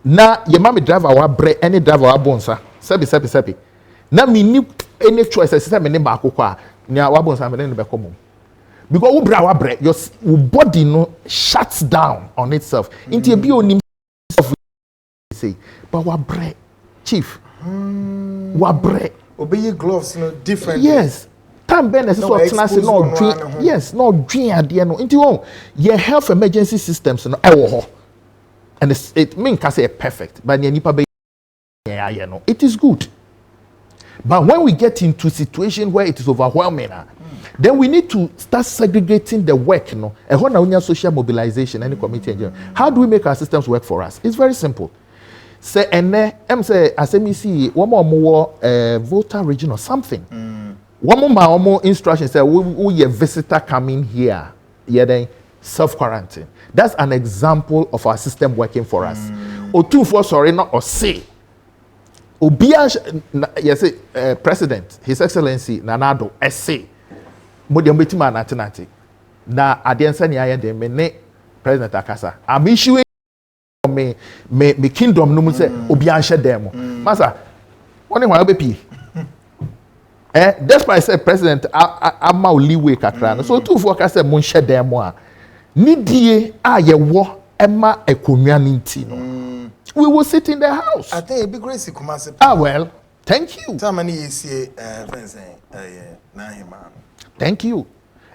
na ye ma me driver wa bre any driver wa bonsa sebi na me ni any choice say me ne ba akokwa nya wa bonsa me ne be komo. Because your body no shuts down on itself. Into a bio say, but what bread, chief? What bread? Obey your gloves no different. Yes. Time benefits no drink. Yes, no drink idea no. Into your health emergency systems no and it mean can say perfect, but it is good. But when we get into situation where it is overwhelming, then we need to start segregating the work, and when social mobilization, any committee, how do we make our systems work for us? It's very simple. Say, as me see, one more voter region or something. One more instruction say, we a visitor coming here, then self-quarantine. That's an example of our system working for us. Or two for sorry, not or say. Yes, President, His Excellency Nanado, essay. Modium betima natinati. Na adiensa ni aye de me President Akasa. I'm issuing me kingdom no mu say obi anhye dem. Masa, woni hwa obepi. That's why I said President ama leeway kakra no. So two for ka say mo nhye dem a. Nidie a ye wo ema ekonwa nti no. We will sit in the house. I think a big grace Kumasi. Ah, well, thank you. How many you see Thank you.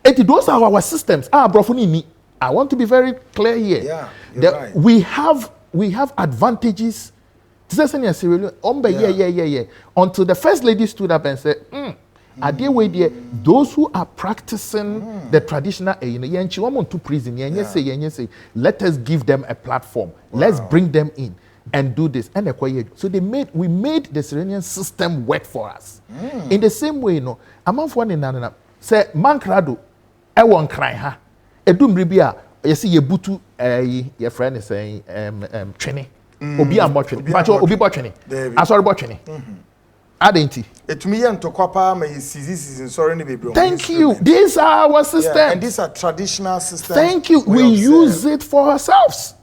And those are our systems. Brofuni, I want to be very clear here. Yeah, you're right. We have advantages. Yeah. Until the first lady stood up and said, those who are practicing the traditional, to prison, let us give them a platform. Wow. Let's bring them in and do this. And so we made the Serenian system work for us. In the same way, among one another, say Mankrado, I won't cry ha. Edum ribia, you see your butu, your friend is saying, training. Obi am training. But obi training. I sorry training. Adenti. Thank you. These are our systems. Yeah, and these are traditional systems. Thank you. We use it for ourselves.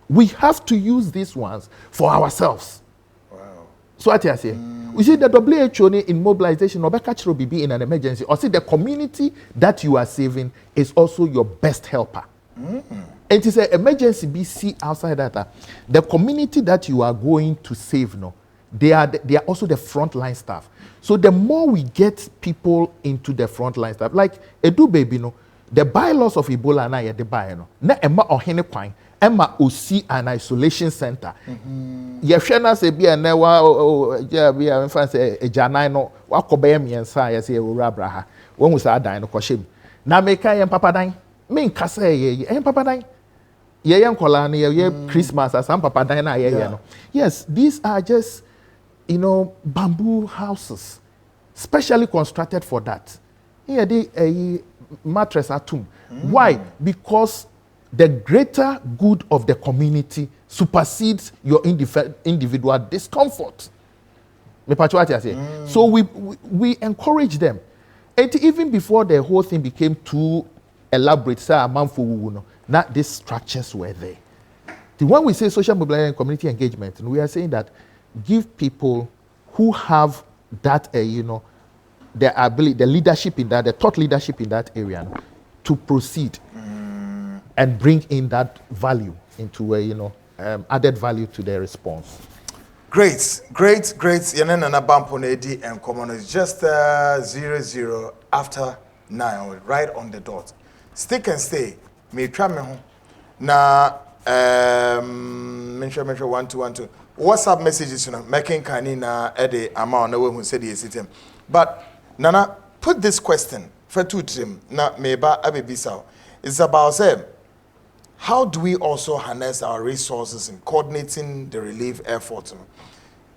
We have to use these ones for ourselves. Wow. So what I say? We see the WHO in mobilization, or BB in an emergency, or see the community that you are saving is also your best helper. And it is an emergency BC outside that. The community that you are going to save, they are also the frontline staff. So the more we get people into the frontline staff, like Edu Baby, the bylaws of Ebola na the buy na emma ohene kwan emma osi an isolation center. Yehwe se bia na wa bia mfa se ejanan no wakoba miensa ya se ewura abraha. Won hu sa dan no kwohyem. Na meka yem papadan. Me nkasa ye papadan. Ye nkola na ye Christmas as am papadan na ye no. Yes, these are just bamboo houses, specially constructed for that. Here a mattress atum. Why? Because the greater good of the community supersedes your individual discomfort. So we encourage them. And even before the whole thing became too elaborate, not these structures were there. When we say social mobilization and community engagement, we are saying that give people who have that, the ability, the leadership in that, the thought leadership in that area, to proceed and bring in that value into added value to their response. Great. Yanen and Bampoe Edi and Common is just 00 after 9, right on the dot. Stick and stay. Me try me home. Na mention 1212. WhatsApp messages, making kanina ede amount no who said the system. But Nana, put this question for two trim na meba abibisa. It's about say, how do we also harness our resources in coordinating the relief effort?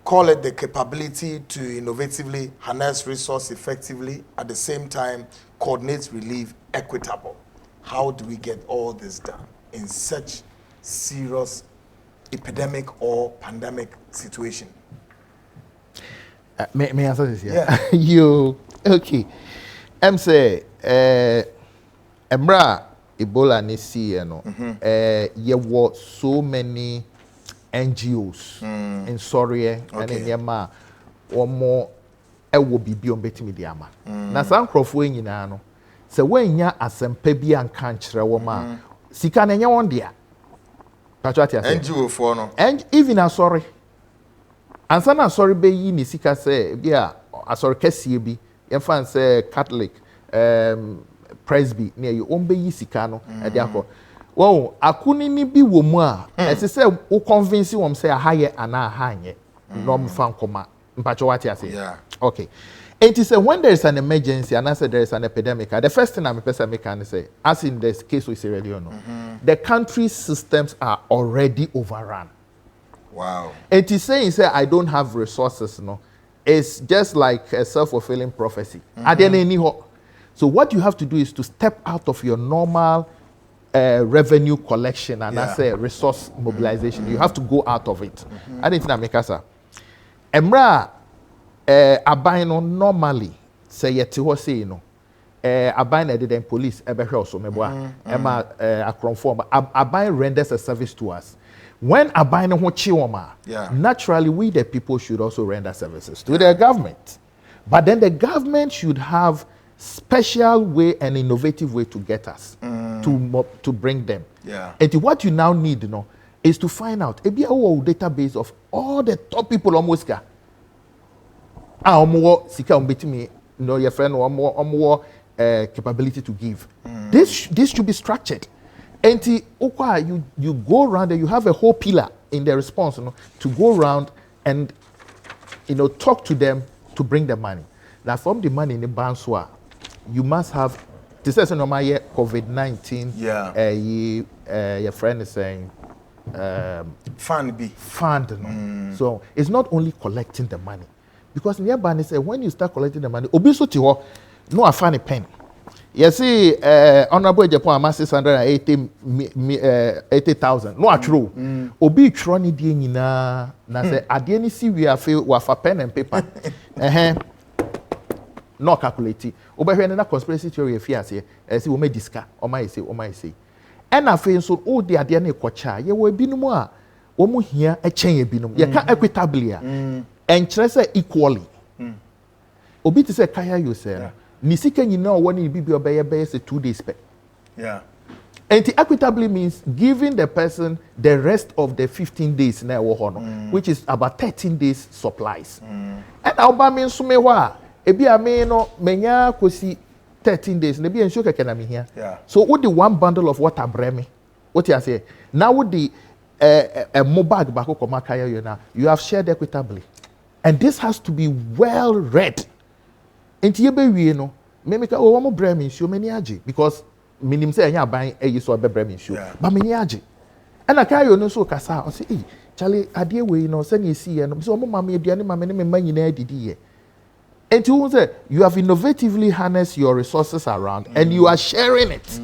Call it the capability to innovatively harness resource effectively, at the same time coordinate relief equitable. How do we get all this done in such serious epidemic or pandemic situation? May I answer this? Yeah. You okay? Say, Emra Ebola nisi there were so many NGOs in Soria and in Yama or more. I will be beyond betting the ama. Na san crofo nyina no. Se wanya asempa bi anka nkyere wo ma. Sika na nya won dia. NGO for no. And even sorry. Ansa na sorry be yi ni sika say bia asori kese bi. Yemfa say Catholic Presby near you ombe yi sika no e de akọ. Wo akuni ni bi wo mu a ese say wo convince wom say ahaye ana ahanye. No mfa nkoma. Mpacho what you say? Yeah. Okay. It is when there is an emergency and I said there is an epidemic, the first thing I'm a person can say, as in this case with Sierra Leone, the country's systems are already overrun. Wow. It is saying, I don't have resources, it's just like a self-fulfilling prophecy. So what you have to do is to step out of your normal revenue collection and I say resource mobilization. You have to go out of it. I didn't make us. Emra abaino normally say yeti ho say abaino did police ebehwe also meboa ema akronform abaino renders a service to us. When abaino ho chiwoma, naturally we the people should also render services to the government. But then the government should have special way and innovative way to get us to bring them. Yeah. And what you now need, is to find out a database of all the top people almost got. Sika umbetimi, your friend or more capability to give. This should be structured. And you go around and you have a whole pillar in the response, to go around and talk to them to bring the money. Now from the money in the Banswa, you must have this is my COVID-19. Yeah. Your friend is saying fund. So it's not only collecting the money. Because nearby they say when you start collecting the money, obesity no a funny pen. You see, Honorable Japan amass 680,000. No, true. Obi troni di na say adie ni si we afi wa fa pen and paper. No calculate. Obehwe na conspiracy theory afi ase. Say we make disca. O mai say. And afi so o de adie na ekocha. Ye we binumu a wo mu hia echen ye binum. Ye ka equitably a. And say equally. Obi to say kaya you say. Nisika nyina woni bibi obeye say 2 days pay. Yeah. And equitably means giving the person the rest of the 15 days na wo ho no, which is about 13 days supplies. And oba mean so me wa ebi ame no menya kosi 13 days na bi enso keke na me hia. Yeah. So with the one bundle of water breme. What you say? Now with the a mobile bako komakaya you now, you have shared equitably. And this has to be well read. Enti yebe wie no me make o mo bra me nsuo mani age because minim say anya ban eyi so be bra me nsuo ba mani age ana kai yo no so kasa o say eh chale ade we no say na esi ye no so mo mama aduane mama ne me ma nyina adidi ye. Enti who say you have innovatively harnessed your resources around and you are sharing it.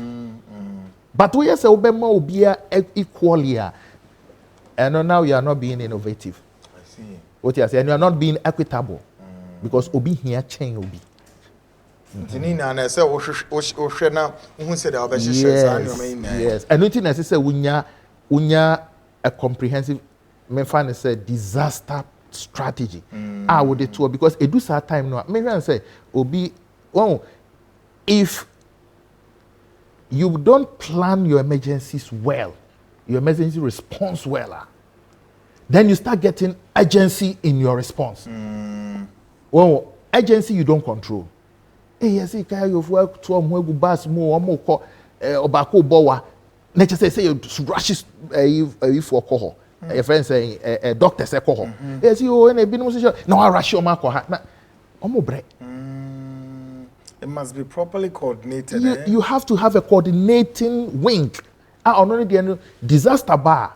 But we say obema obia equally and now you are not being innovative. I see. What you say and you are not being equitable. Because obi here chain obi. Tinina na say o hwe na hu say da obehye sa na me ina. Yes. And nothing na say unya a comprehensive me find say disaster strategy. Would it to because edu sa time no me say obi if you don't plan your emergencies well, your emergency response well, then you start getting urgency in your response. Well, agency you don't control. Yes, you carry your work to a more bus more obako bowa. Nature say you rushes if for coho. A friend saying a doctor say coho. Yes, you in a bin no I rush your marco. It must be properly coordinated. You have to have a coordinating wing. Only the disaster bar.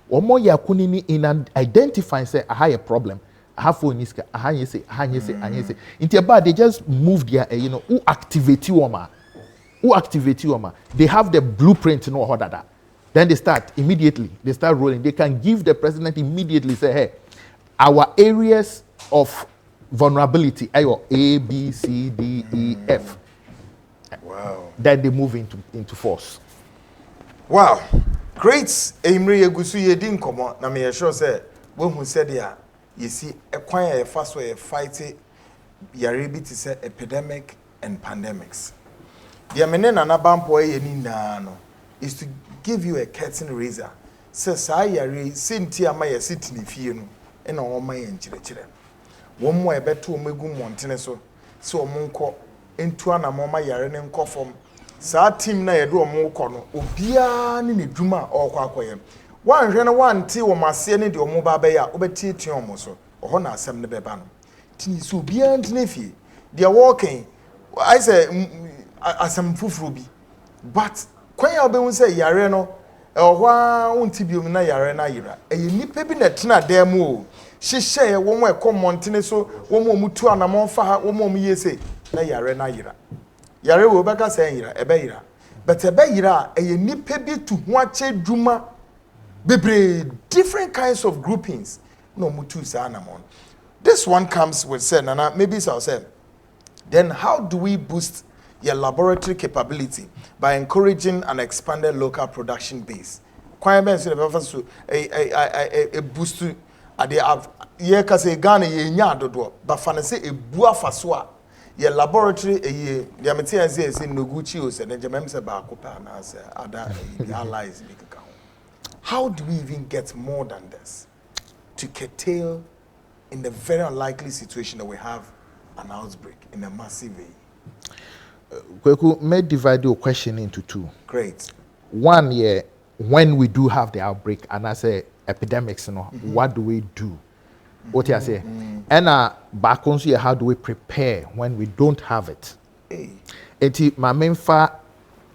Or more yakunini in identifying say a higher problem. Half one is say. Into about they just move their who activate you they have the blueprint no how that. Then they start immediately. They start rolling. They can give the president immediately say, hey, our areas of vulnerability are A, B, C, D, E, F. Wow. Then they move into force. Wow. Great. Emre Egusu yedi nkomo na me sure say when who said ya you see a quiet fast way fighting yare to say epidemic and pandemics. The menena na Bampoe ye no is to give you a curtain raiser. Say sa yare sinti ama ye sit ni fie no e na wo ma ye nchirechire. Wo mo e beto omegu montene so omonko entu ana mo ma yare ne nkofom. Sa team na ye do omonko no obia ne ne dwuma okwa akoyem. One hwe na one ti wo mase ne de omo ba ba ya obeti etua omo so oho na asem ne beba no tini so bia ntine fie they are walking I say asem fufuru bi but kwan ya obehun say yare no oho a wonti bi na yare na yira eye nipa bi na tena da mu o hihye ye wo mo ekomontene so wo mo mutu anamon fa ha wo mo yese na yare na yira yare wo beka say yira ebe yira but ebe yira eye nipa bi tu ho ache dwuma bebre different kinds of groupings no mutu sa anamon. This one comes with say nana maybe so say then how do we boost your laboratory capability by encouraging an expanded local production base? Kwan ben so be so a boost ade ye ka say Ghana ye nya dodo but fa na say ebu afaso a your laboratory ye the material say Noguchi o say na jamem say ba ko pa na say ada allies bi kaka. How do we even get more than this to curtail in the very unlikely situation that we have an outbreak in a massive way? Kweku, may divide your question into two. Great. One, yeah, when we do have the outbreak, and I say epidemics, what do we do? What you say? And back on here, how do we prepare when we don't have it? My main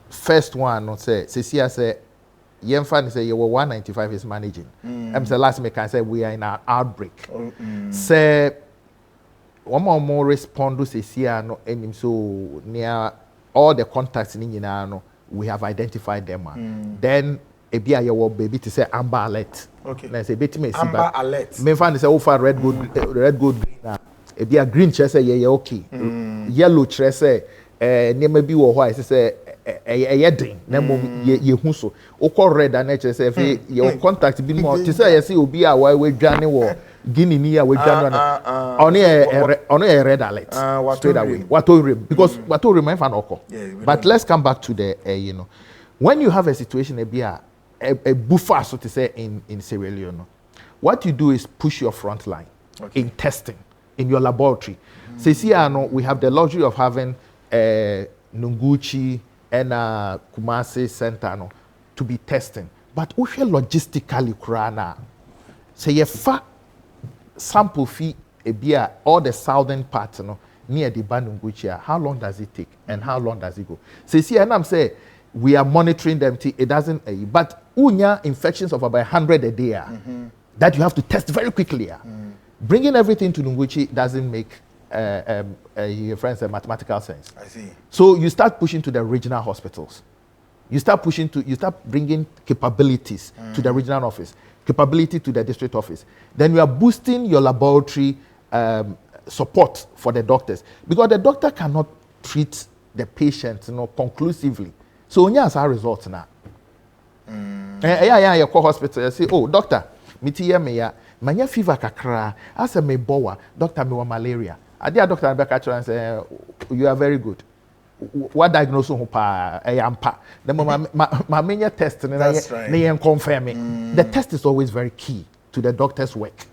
first one, not say, Cecilia say, Yemfan say you were 195 is managing. I'm the last make I say we are in an outbreak. Say one more respond to Cecilia no and so near all the contacts in no, we have identified them. Then a beer your baby to say amber alert. Okay. Let's say bit me amber alert. Me fan say over red good green. A beer green chair say yeah okay. Yellow chair say near maybe or why say a drink. Nemo ye huso. Oko red and nature say your contact be more. To say I see obi a why we journey war. Guinea near we journey only a red alert. Straight away. What because what to remain fan oko. But let's come back to the when you have a situation a buffer so to say in Sierra Leone, what you do is push your front line in testing in your laboratory. We have the luxury of having Nunguchi and Kumasi Center to be testing. But if you logistically krana, say you fa sample fee all the southern part near the Bandunguchi, how long does it take and how long does it go? And I'm saying we are monitoring them till it doesn't but unya infections of about 100 a day that you have to test very quickly. Bringing everything to Nunguchi doesn't make your friends a mathematical sense. I see. So you start pushing to the regional hospitals. You start bringing capabilities to the regional office, capability to the district office. Then you are boosting your laboratory support for the doctors because the doctor cannot treat the patient conclusively. So when you have our results now, you call hospital, you say, oh, doctor, my fever kakra, as a me boa, doctor me malaria. I dear doctor Rebecca and say, you are very good. What diagnosis pa ampa? The my main test and confirm. The test is always very key to the doctor's work.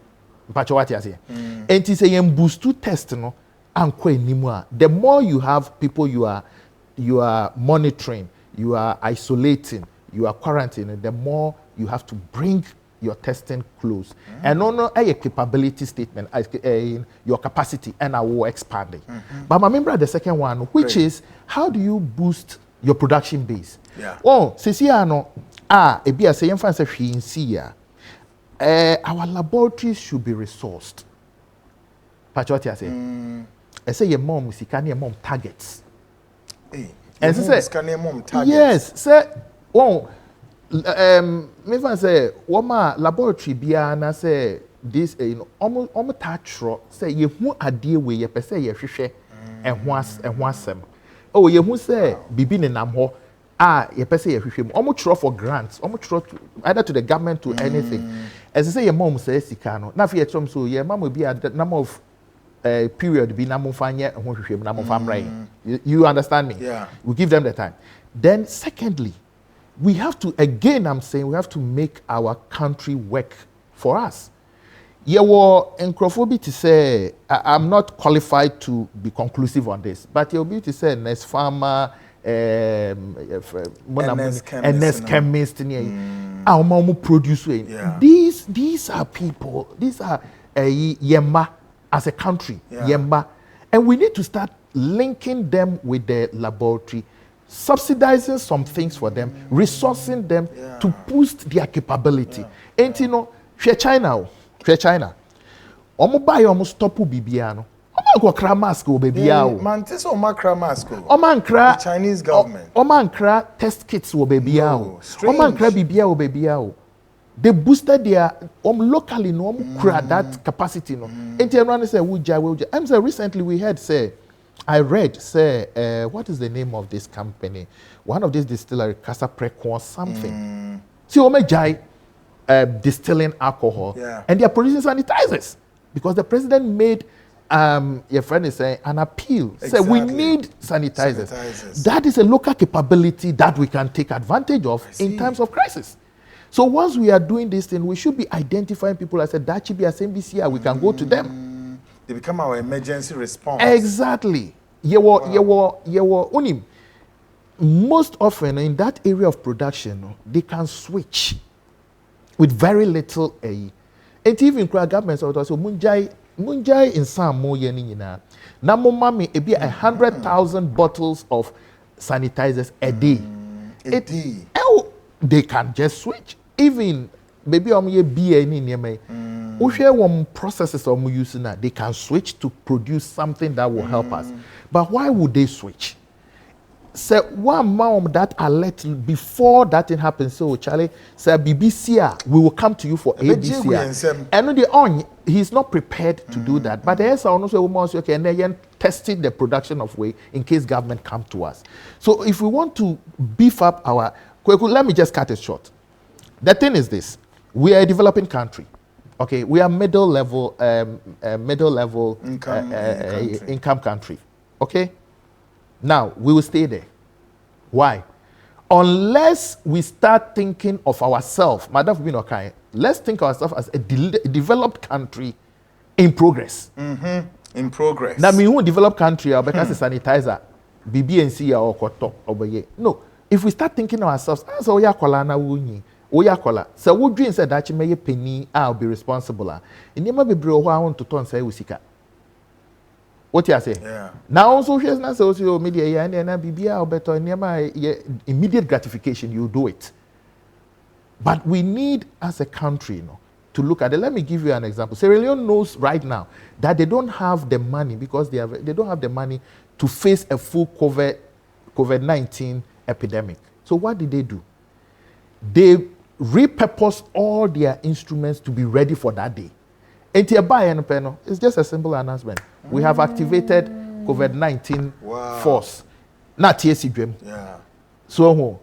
But what you say? And it say boost to test the more you have people you are monitoring, you are isolating, you are quarantining, the more you have to bring your testing close. And no a capability statement, your capacity, and I will expand it. But I remember the second one, which is how do you boost your production base? Oh, Ceciano, a saying fancy our laboratories should be resourced. But what you say? I say your mom is your mom targets. And say, yes, say, oh, me fan say, woma laboratory bia na say this, almost touch say you who idea where you say you hwehwe ehwasem. Oh, you who say bibi ne nam ho you say you hwehwe almost throw for grants, almost throw either to the government to anything. As I say your mom say sika no. Na fe trom so your mom will be a number of period be na mo fanye ehwehwe na mo famrai. You understand me? Yeah. We give them the time. Then secondly, we have to, again, I'm saying, we have to make our country work for us. Encrophobia to say, I'm not qualified to be conclusive on this, but you'll be to say, next farmer, NS chemist, producer. These are people, these are Yemba as a country, Yemba. And we need to start linking them with the laboratory, subsidizing some things for them, resourcing them to boost their capability. And share China. Buy almost stop bibiano. Go cra mask o baby out. Man, this o macra mask. The Chinese government. Cra test kits o baby out. Cra bibia o baby out. They boosted their locally cra that capacity no. And everyone say wuja. I'm say recently we heard say I read, what is the name of this company? One of these distillery, Casa Preco or something. See, Omejai distilling alcohol, and they are producing sanitizers because the president made, your friend is saying, an appeal. Exactly. Say we need sanitizers. That is a local capability that we can take advantage of in times of crisis. So once we are doing this thing, we should be identifying people as a Dachi be SMBC, we can go to them. They become our emergency response. Exactly. Unim. Most often in that area of production, they can switch with very little a. And even governments also munjai in some more yenina. Now mommy it be 100,000 bottles of sanitizers a day. A day. They can just switch. Even maybe ye be any near me. One processes or using that they can switch to produce something that will help us. But why would they switch? So one mom that alert before that thing happens. So Charlie say BBC, we will come to you for ABC. And the on he's not prepared to do that. But there's also woman okay, and then testing the production of whey in case government come to us. So if we want to beef up our, let me just cut it short. The thing is this: we are a developing country. Okay, we are middle level income country. Okay. Now, we will stay there. Why? Unless we start thinking of ourselves, let's think of ourselves as a developed country in progress. In progress. Now, we won't develop country because it's sanitizer, BBNC or Koto. No. If we start thinking of ourselves, as so we dream said that you may penny, I'll be responsible. And you might be bro, I want to turn say usika. What you say? Yeah. Now also here's not social media and BBA or better immediate gratification, you do it. But we need as a country, to look at it. Let me give you an example. Sierra Leone knows right now that they don't have the money because they don't have the money to face a full COVID-19 epidemic. So what did they do? They repurposed all their instruments to be ready for that day. It's just a simple announcement. We have activated COVID-19 force. Not TSC. Yeah. So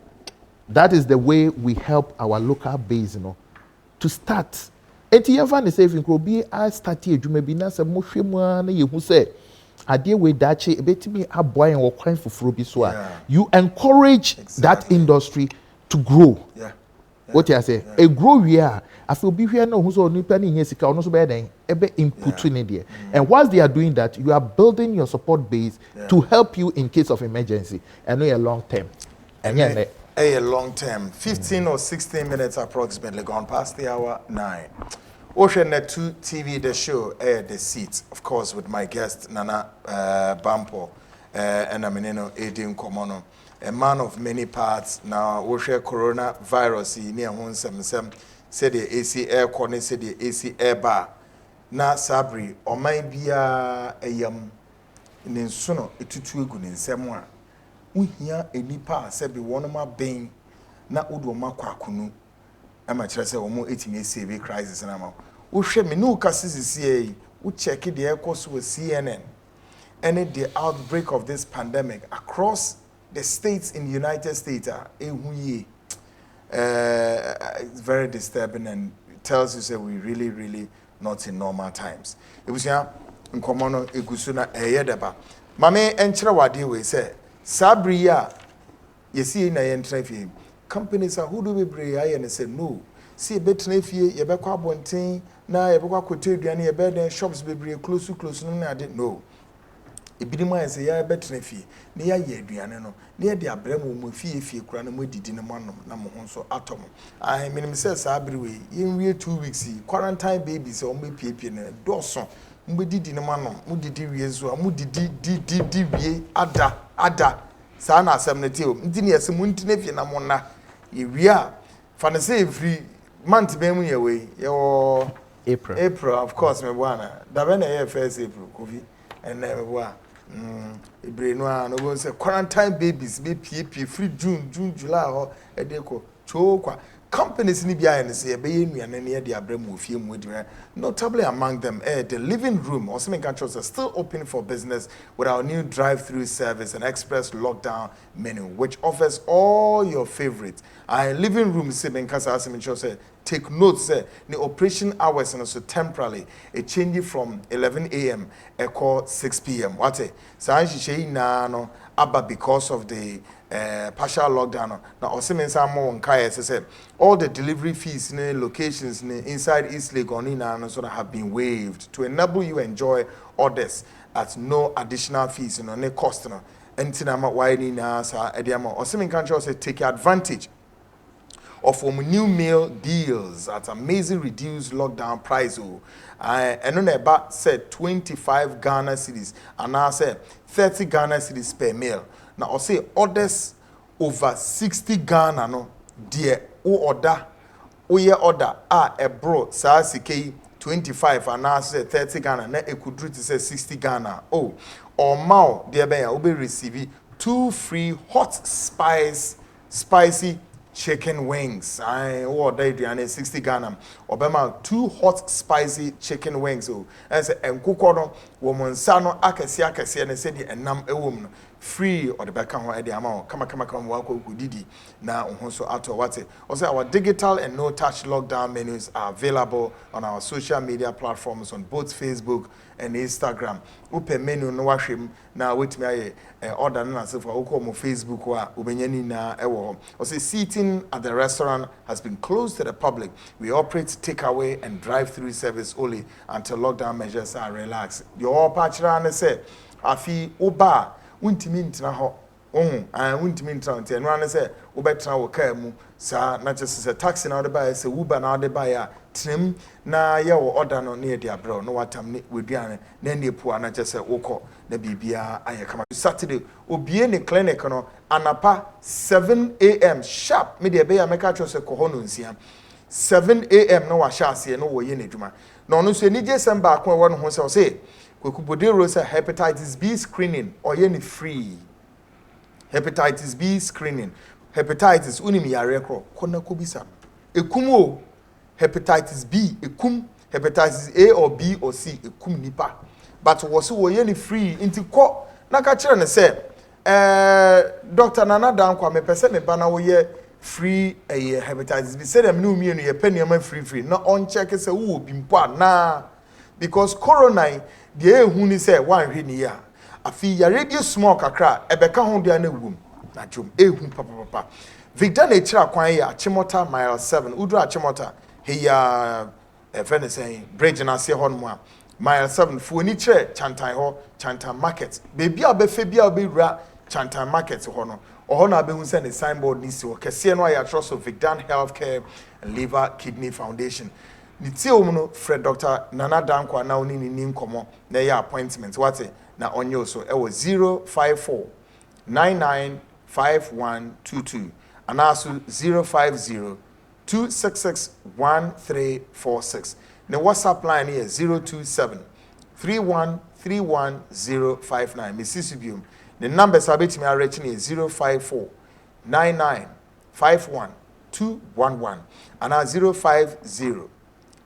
that is the way we help our local base, to start. And you say I start here, you may be not a who say idea with that you encourage that industry to grow. Yeah. What you say? A grow here. I feel be here no who's on new planning yes, also better input in there. And whilst they are doing that, you are building your support base to help you in case of emergency. And no a long term. And a long term. 15 or 16 minutes approximately gone past the hour 9. Ocean Net 2 TV, the show, The Seat, of course, with my guest, Nana Bampoe, and Edin Komono. A man of many parts. Now, we share coronavirus near home. Said the AC air corner, said the AC air bar. Na Sabri, or might be a in Suno, a tutu good in Samoa. We hear a nipa, said be one of my bane, na Udo Makakunu. Amateur say, or more 18 CV crisis and amount. We share me no cassis CA, we check it the air course with CNN. And the outbreak of this pandemic across the states in the United States are it's very disturbing and it tells you that we really not in normal times. It was in Komono Egusuna Eyedeba. Mame enchira wadi we say Sabria you see na yentrafi companies are who do we bring and say no. See betnefie ye be kwa bonten na ye be kwa kote aduane ye be den shops be close no na dey no. Ebidima say ya betnefie na ya ye aduane no na de abramo mo fie kura na mo didi na mo anom na mo ho so atom I mean say Sabri we yen 2 weeks quarantine babies o mo piepie na doso mo didi na mo anom mo didi wie zo mo didi wie ada sa na asem na tie o ndi na yesem ntinefie na mo na ye wie a fa na say every month be mu ye we ye April of course me bwana da be na ye first April kofi and me bwana Ibreno no go say quarantine babies be pie free June July ho e dey ko chokwa companies ni bia and say be nuane na dey abramo ofie mu di notably among them the living room or some countries are still open for business with our new drive-through service and express lockdown menu which offers all your favorites living room say ben kasa asem say take note say the operation hours and also temporarily it changes from 11 a.m. call 6 p.m. what say na no Abba because of the partial lockdown. Now, Osimen Samo and Kaya said all the delivery fees, locations inside East Legon and so have been waived to enable you enjoy orders at no additional fees, no cost. And Tinama Wine Nasa Ediamo. Osimen Country also take advantage of new meal deals at amazing reduced lockdown price. And on about said 25 Ghana cedis and now said 30 Ghana cedis per meal. Now I say orders over 60 Ghana no dear order order a bro sa 25 and now say 30 Ghana na e could to say 60 Ghana. Oh, or mau dear bear will be receiving 2 free hot spicy chicken wings. I order it 60 Ghana. Obama 2 hot spicy chicken wings. Oh, and say and cook woman sano akasi and said the enam a woman free or the back on the amount. Come walk didi now so out what it. Also our digital and no touch lockdown menus are available on our social media platforms on both Facebook and Instagram. Open menu no wash him now with me order na so for Facebook wa ubenyani na ewo. Also seating at the restaurant has been closed to the public. We operate takeaway and drive-through service only until lockdown measures are relaxed. The all patch around say afi oba untimi ntina ho untimi ntina ntia no an say obetra wo car mu sa na just say taxi na dey buy say Uber na dey buy a trim na ye wo order no na dey abro no watam ne weduane na ne pu na just say wokọ na bibia aye kama Saturday obie ne clinic no anapa 7 a.m. sharp me dey be ya meka cho say ko no nsia 7 a.m. no wa sha ase no wo ye ne dwuma na ono so ni je sem ba ko wo no ho say Kwekubodero say hepatitis B screening or any free. Hepatitis B screening. Hepatitis unim yare kro kona kobisa. Ekumo hepatitis B ekum hepatitis A or B or C ekum nipa. But was wo any free inti ko na ka kire ne say Dr. Nana Dankwa me pese me bana wo ye free hepatitis B say dem no mi enu ye paniama free na on check say wo bi mpo na because corona the ehuni say one hwe ni ya afi ya radio smoke akra ebeka ho dia na wum na jom ehu papa Victor na chira kwan ya Achimota mile 7 udu Achimota he ya friend saying bridge na se hon mo a mile 7 fu ni chire chantan ho chantan market bebi a befe bia obewura chantan market ho no oho na be hu say the signboard ni si o kese no ya trust of Victor Healthcare and Liver Kidney Foundation. No Fred Dr. Nana Dankwa na oni ni nkomo na ya appointment wate na onyo so e was 054 995122 and also 050 266 1346. The WhatsApp line is 027 3131059. Mrs. Sibium. The numbers are between me reaching is 054 9951 and 050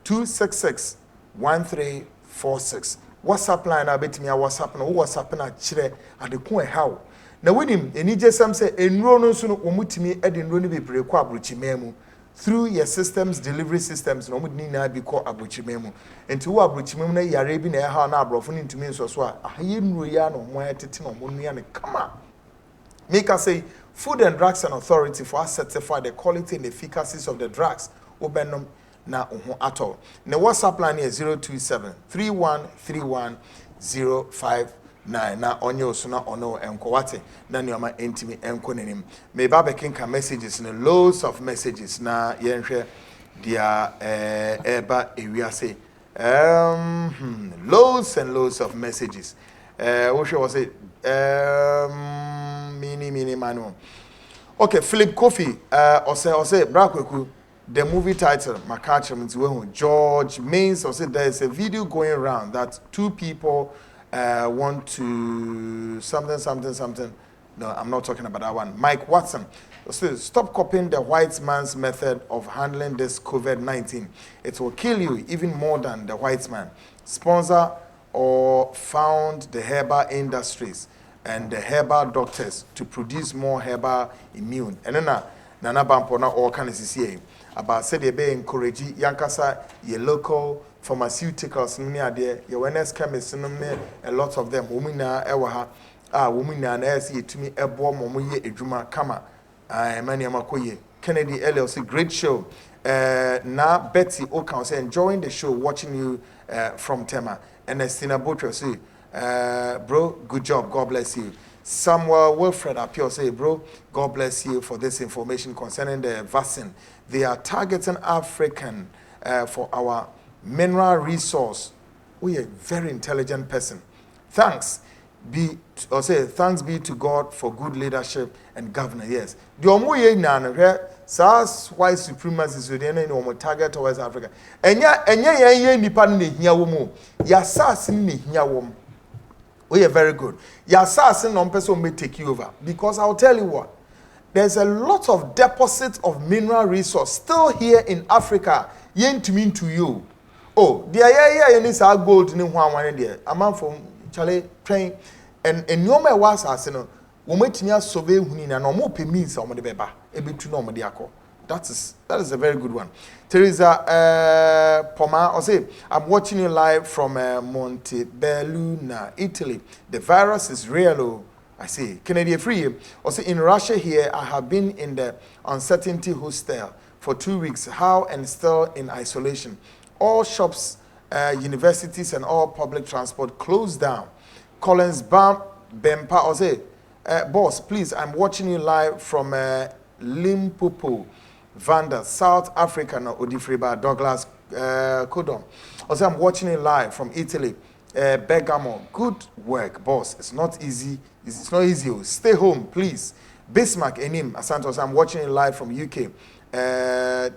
266 1346. WhatsApp line abetimi a WhatsApp no WhatsApp na kire adekun ehaw. Na wenim eni jesam say enro no so no omutimi e de enro ni bebre kwa abrochimemu through your systems delivery systems no omudini na bi ko abrochimemu. Enti wo abrochimemu na yare bi na ehaw na abrofo ni ntumi nso so a ahaye nro ya no mo etete no mo nua ne kama. Make us say Food and Drugs and Authority for us certify the quality and efficacy of the drugs obenom na at all. The WhatsApp line is 027 3131059. Na onyo so na ono enko wate na nyoma entimi enko nenim. Me ba bekinka messages na loads of messages na yenhwe dia eba ewiase. Loads and loads of messages. What should I say? Mini manual. Okay, Philip Kofi say Brakweku. The movie title, Makacham George Mains, or said there is a video going around that 2 people want to something. No, I'm not talking about that one. Mike Watson says, stop copying the white man's method of handling this COVID-19. It will kill you even more than the white man. Sponsor or found the herbal industries and the herbal doctors to produce more herbal immune. And then Nana Bampoe na all kind of CCA. About said they be encourage yankasa your local pharmaceuticals no near there your wellness chemists no a lot of them umina ewa ha woman na see to me a bomb or ye a druma kama many amakoye Kennedy LLC great show now Betty Okan say enjoying the show watching you from Tema and Estina Butcher say bro good job God bless you. Samuel Wilfred Apio say bro God bless you for this information concerning the vaccine. They are targeting African for our mineral resource. We are a very intelligent person. Thanks be to God for good leadership and governance. Yes. The omoye na SARS white supremacy so dey na omo target towards Africa. Enya nipa na hia wo mu. Ya SARS na hia wo mu. We are very good. Ya SARS no person may take you over because I'll tell you what. There's a lot of deposits of mineral resource still here in Africa. Yen to mean to you. Oh, the you need our gold in one there. A man from Charlie train and no my was as no wometimi survey hunina no mo pe means o mo de beba e betu no mo de akọ. That is a very good one. Teresa Poma or say I'm watching you live from Montebelluna, Italy. The virus is real. Oh, I say Canadian free. Or say in Russia here I have been in the uncertainty hostel for 2 weeks. How and still in isolation. All shops, universities, and all public transport closed down. Collins Bampoe, or say, boss, please, I'm watching you live from Limpopo, Vanda, South Africa, no, Odifriba, Douglas, Kodom. Or say, I'm watching you live from Italy, Bergamo. Good work, boss. It's not easy. It's not easy. Stay home, please. Bismarck, Enim, Asantos, I'm watching you live from UK,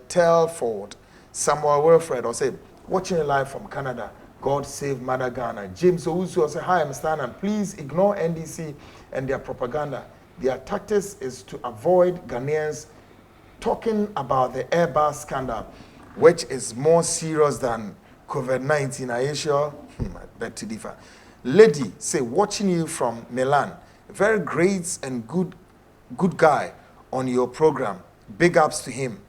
Telford. Samuel Wilfred or say watching it live from Canada. God save Mother Ghana. James Owusu say hi, I'm Stan, and please ignore NDC and their propaganda. Their tactics is to avoid Ghanaians talking about the Airbus scandal, which is more serious than COVID-19. Are you sure? I beg to differ. Lady say watching you from Milan. Very great and good guy on your program. Big ups to him.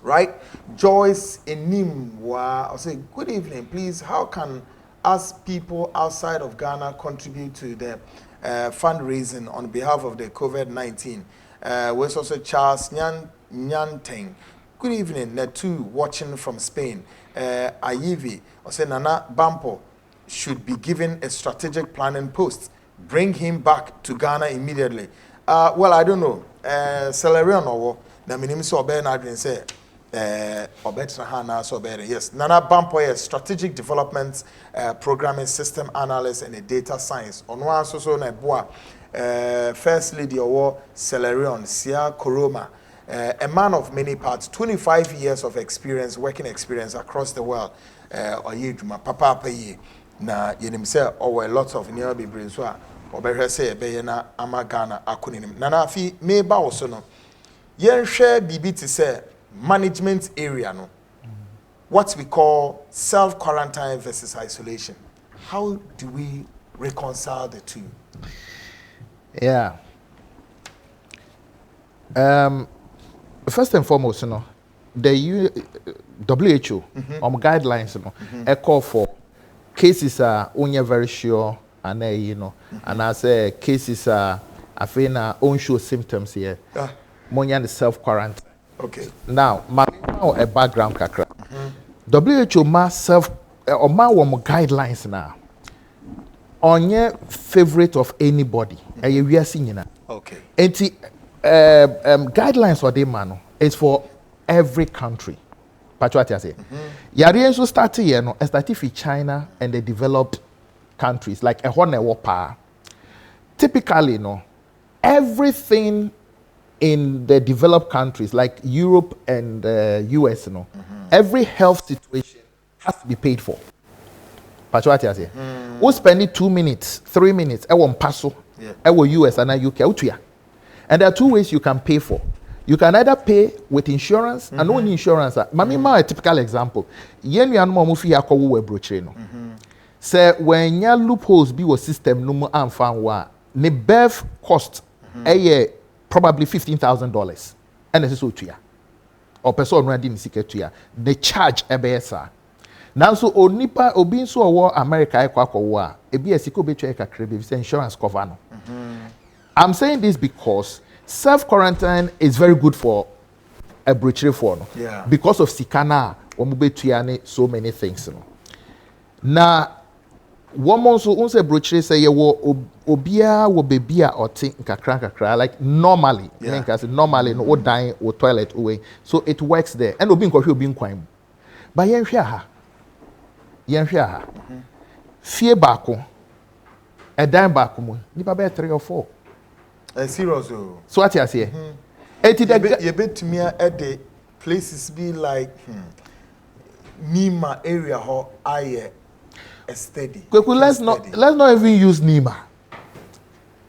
Right? Joyce Enimwa, I'll say, good evening, please. How can us people outside of Ghana contribute to the fundraising on behalf of the COVID-19? We're also Charles Nyanteng. Good evening, Netu, watching from Spain. Ayivi, I'll say, Nana Bampoe should be given a strategic planning post. Bring him back to Ghana immediately. Well, I don't know. Celerion or the minimum so Bernard say. Yes, Nana Bampoe, strategic development, programming system analyst, and a data science. On one so na boa, first lady or Celerion Sia Koroma, a man of many parts, 25 years of experience, working experience across the world. Or ye papa pay na yenim say or a lot of near be brinso or better say be na amagana akunim. Nana fi me ba also no. Yen share bibi to say management area no what we call self-quarantine versus isolation. How do we reconcile the two? Yeah. First and foremost, the WHO guidelines, a call for cases are only very sure and and I say cases are I feel unsure symptoms here. Money and self-quarantine. Okay. Now, a background kakra. WHO ma self or ma guidelines now. On your favorite of anybody, we are seeing now. Okay. And guidelines for them man is for every country. But what I say, yari so started here no, started with China and the developed countries like a wapa. Typically, no, everything in the developed countries like Europe and US, every health situation has to be paid for. But what I say, we spend 2 minutes, 3 minutes, I want passo, I want US and UK, and there are two ways you can pay for. You can either pay with insurance and only insurance. Mamima a typical example. Yen yan mo fi akowo we broche no. Say when ya loopholes be was system no mo amfan wa, ne birth cost probably $15,000 and this is what or person already in secret the charge ebesa. Now so onipa obi nso owo America ekwa a ebi esiko betwa kakra be say insurance cover no. I'm saying this because self quarantine is very good for a breachery for no. Yeah. Because of sikana omo betua so many things no. Na woman so unse breachery say ye wo obia wo baby a oti nkakra like normally. Yeah. Mean case normally no dan o toilet away. So it works there. And obi nkwohwe obi nkwan mu. Ba yenhwe ha. Fie baako. Edan baako mu. Nipa be 3 or 4. Serious. So what you say? You bet to me at the places be like Nima area how I steady. Let's not even use Nima.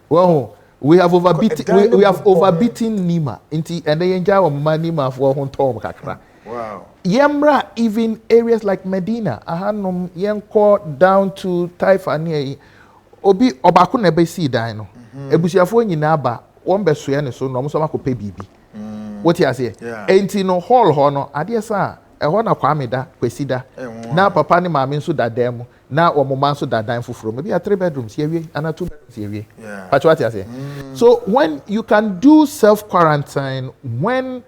Well, we have overbeaten Nima and they enjoy Nima for Hontom kakra. Wow. Yemra even areas like Medina, ahanum yenko down to Taifa near obi obako na be see dan no. Ebusiafo nyina ba won be soya ne so no so makope bibi. What you say? Enti no hall ho no ade sa ho na kwame da kwesi da. Na papa ne maame nso da dan mu na omoma nso da dan foforo. Maybe a 3 bedrooms here and 2 bedrooms here. But what you say? So when you can do self quarantine when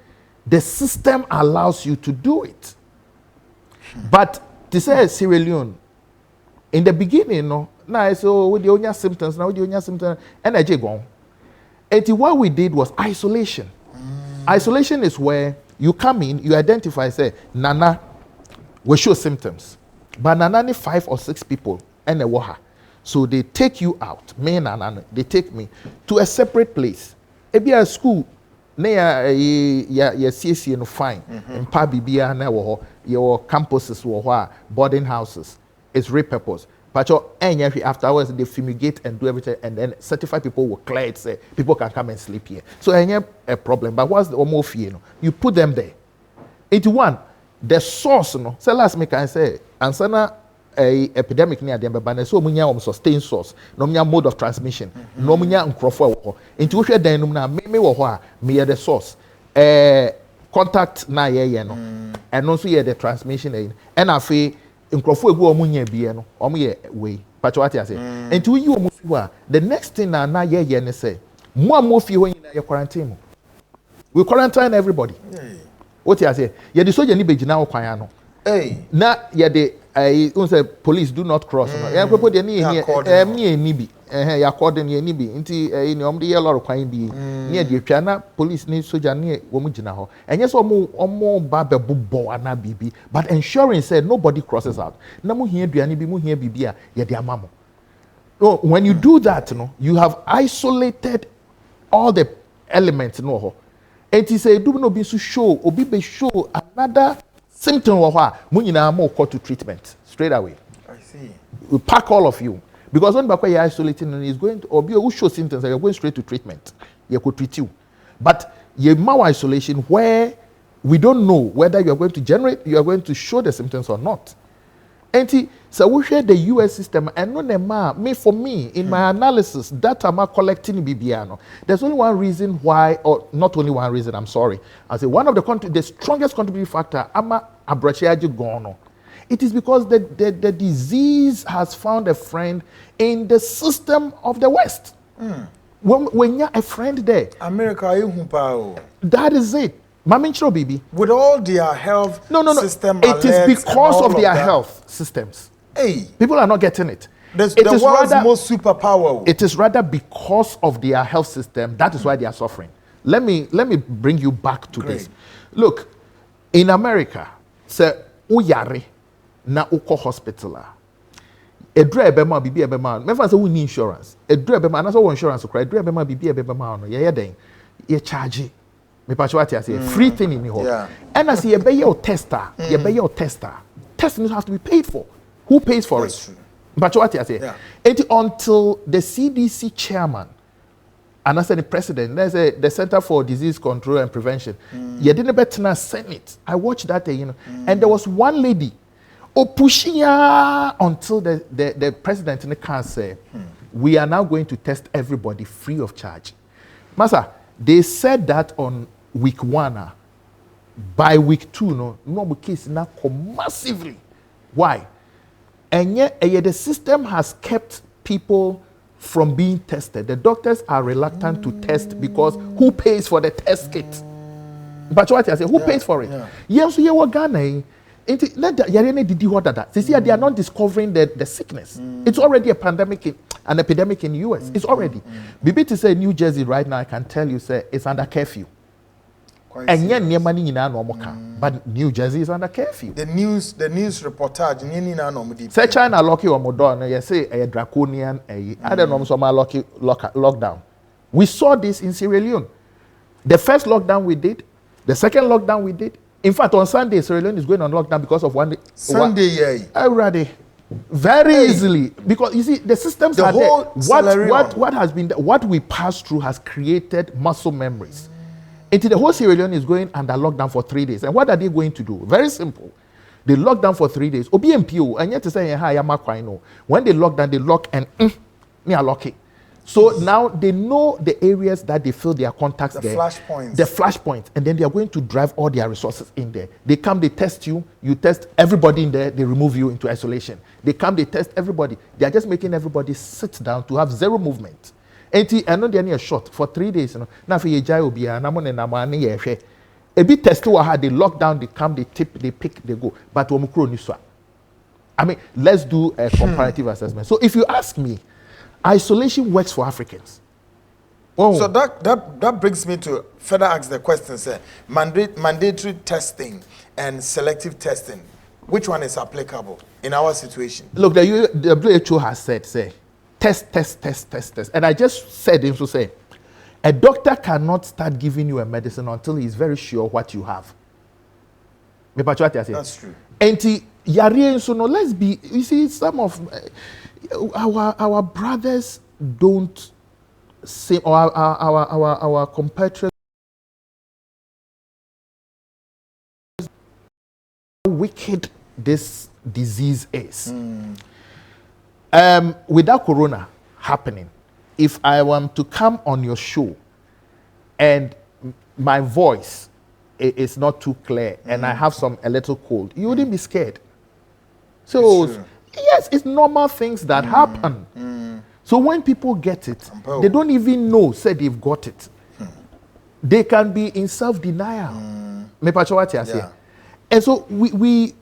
the system allows you to do it. But to say Sierra Leone in the beginning no na so with the onya symptoms and I go. And what we did was isolation. Isolation is where you come in, you identify, say, Nana will show symptoms. But Nana need 5 or 6 people and a waha. So they take you out, me and Nana, they take me to a separate place. It be a school, near ya CC no fine. In Pabibia na your campuses were boarding houses. It's repurposed. But afterwards they fumigate and do everything, and then certified people will clear it. Say people can come and sleep here. So a problem. But what's the almost fear? You put them there. 81. The source, no. So last me can say, ansana a epidemic near them, but so munya sustained source. No munya mode of transmission. No munya uncrofa. Into which then na me the source. Contact na ye no. And also here the transmission and I feel. Nkrofo egu omunye bie no omuye we pacho what you say enti we you omufi the next thing na ye ne say mo amofi ho nyina ye quarantine mo we quarantine everybody what you say ye the soldier ni begina wo kwan ano na ye the say police do not cross no ye people dey ni ni bi ya according ye ni bi nti ni omde ye loro kwan bi ni dey twa na police ni soldier ni wo mu gina ho enye so omo ba bebo ana bibi but ensuring said nobody crosses out na mu hia duane bi mu hia bibi a ye dey amamo. So when you do that no you have isolated all the elements no ho it is a do no be so show obi be show another symptom wo ho a mu nyina mo call to treatment straight away. I see. We pack all of you. Because when you're isolating and is going to or be who show symptoms, you're going straight to treatment. You could treat you. But you're more isolation where we don't know whether you are going to show the symptoms or not. And so we share the US system and no for me, in my analysis, data I'm collecting BBano. There's only one reason why, or not only one reason, I'm sorry. I say one of the strongest contributing factor, ama abrachiaji gono. It is because the disease has found a friend in the system of the West. When you're a friend there. America, that is it. Maminchro baby. With all their health system, it is because of their health systems. People are not getting it. The world's most superpower. It is rather because of their health system. That is why they are suffering. Let me bring you back to this. Look, in America, say uyare. Na uko hospital edra ebema bibi ebema me fa say we need insurance edra ebema na so insurance kra edra ebema bibi ebema no ye den ye charge me pa what you say free thing in here and as ye be your tester testing has to be paid for. Who pays for it? But what you say until the CDC chairman and I said the president, there's the Center for Disease Control and Prevention. You didn't better Senate. I watched that day, and there was one lady pushing until the president in the council say, we are now going to test everybody free of charge. Masa, they said that on week 1. By week 2, no case now come massively. Why? And yet, the system has kept people from being tested. The doctors are reluctant to test because who pays for the test kit? But what I say, who pays for it? Yes, you are Ghana. They are not discovering the sickness. It's already a pandemic, an epidemic in the US. It's already. Bibi to say New Jersey right now, I can tell you, say it's under curfew. And yet, but New Jersey is under curfew. The news reportage. Say China lucky or Modon, you say a draconian, I don't know, some lucky lockdown. We saw this in Sierra Leone. The first lockdown we did, the second lockdown we did. In fact, on Sunday, Sierra Leone is going on lockdown because of one day. Sunday, yeah. Already. Very easily. Because you see, the systems the are whole there. What has been, what we passed through has created muscle memories. Into the whole Sierra Leone is going under lockdown for 3 days. And what are they going to do? Very simple. They lock down for 3 days. OBMPO, and yet to say, when they lock down, they lock and me are locking. So now they know the areas that they feel their contacts there. The flash points. And then they are going to drive all their resources in there. They come, they test you. You test everybody in there. They remove you into isolation. They come, they test everybody. They are just making everybody sit down to have zero movement. And know they are short for 3 days. Now for a bit test they lock down, they come, they tip, they pick, they go. But I mean, let's do a comparative assessment. So if you ask me, isolation works for Africans. Oh. So that brings me to further ask the question, sir. Mandatory testing and selective testing, which one is applicable in our situation? Look, the WHO has said, say, test. And I just said him to say, a doctor cannot start giving you a medicine until he's very sure what you have. That's true. And so no, let's be, you see, some of our brothers don't say, or our compatriots, how wicked this disease is. Without corona happening, if I were to come on your show and my voice is not too clear and I have a little cold, you wouldn't be scared. So yes, it's normal things that happen. So when people get it, they don't even know, say they've got it. They can be in self-denial. And so we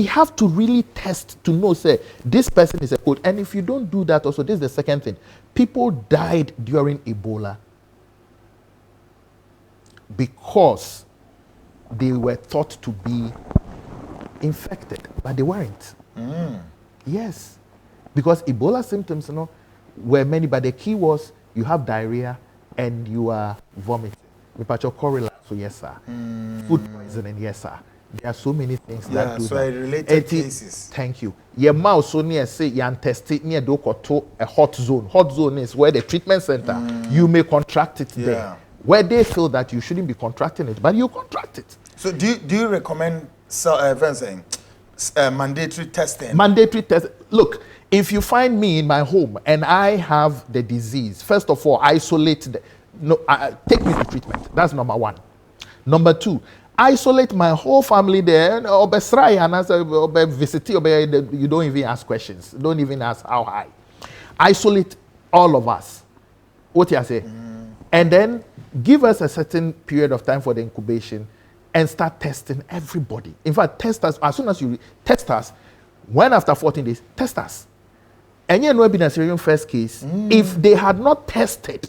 have to really test to know, say, this person is a cold. And if you don't do that also, this is the second thing. People died during Ebola because they were thought to be infected, but they weren't. Yes. Because Ebola symptoms, were many, but the key was you have diarrhea and you are vomiting. Correlate, so yes, sir. Food poisoning, yes, sir. There are so many things that do so that. related cases. Thank you. Your mouse so near say you test it near to a hot zone. Hot zone is where the treatment center you may contract it there. Where they feel that you shouldn't be contracting it, but you contract it. So do you recommend mandatory testing? Mandatory test. Look, if you find me in my home and I have the disease, first of all, isolate. Take me to treatment. That's number one. Number two, isolate my whole family there. Visit you don't even ask questions. Don't even ask how high. Isolate all of us. What you say? And then give us a certain period of time for the incubation and start testing everybody. In fact, test us as soon as you test us. When after 14 days, test us. And you know, in a Syrian first case, if they had not tested,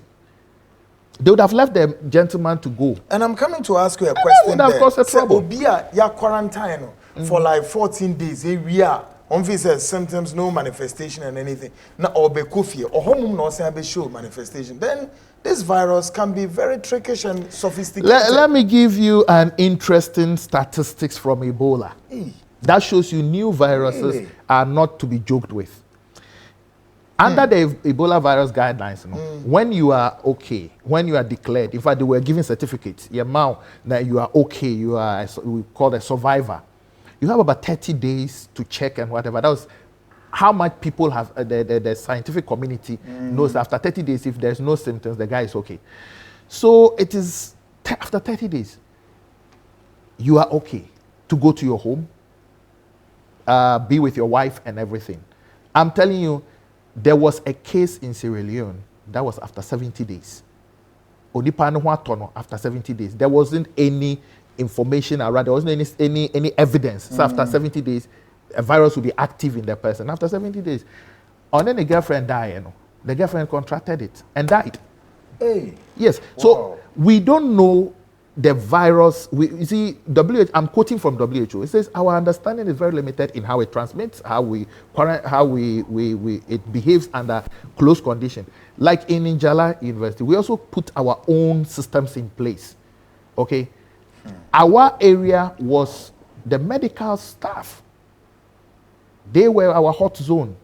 they would have left the gentleman to go. And I'm coming to ask you a question. That would have caused a trouble. So, quarantine for like 14 days. We are on visa symptoms, no manifestation and anything. Now, or be coffee or home no say show manifestation. Then this virus can be very trickish and sophisticated. Let me give you an interesting statistics from Ebola. That shows you new viruses are not to be joked with. Under the Ebola virus guidelines, when you are okay, when you are declared, in fact, they were giving certificates, that you are okay, you are, we call a survivor. You have about 30 days to check and whatever. That was how much people have, the scientific community knows after 30 days, if there's no symptoms, the guy is okay. So it is, after 30 days, you are okay to go to your home. be with your wife and everything. I'm telling you, there was a case in Sierra Leone that was after 70 days. After 70 days. There wasn't any information around, there wasn't any evidence. So after 70 days, a virus will be active in the person. After 70 days. And then the girlfriend died, you know. The girlfriend contracted it and died. Hey. Yes. Wow. So we don't know the virus. You see, I'm quoting from WHO. It says our understanding is very limited in how it transmits, how it behaves under close condition. Like in Njala University, we also put our own systems in place. Okay, our area was the medical staff. They were our hot zone,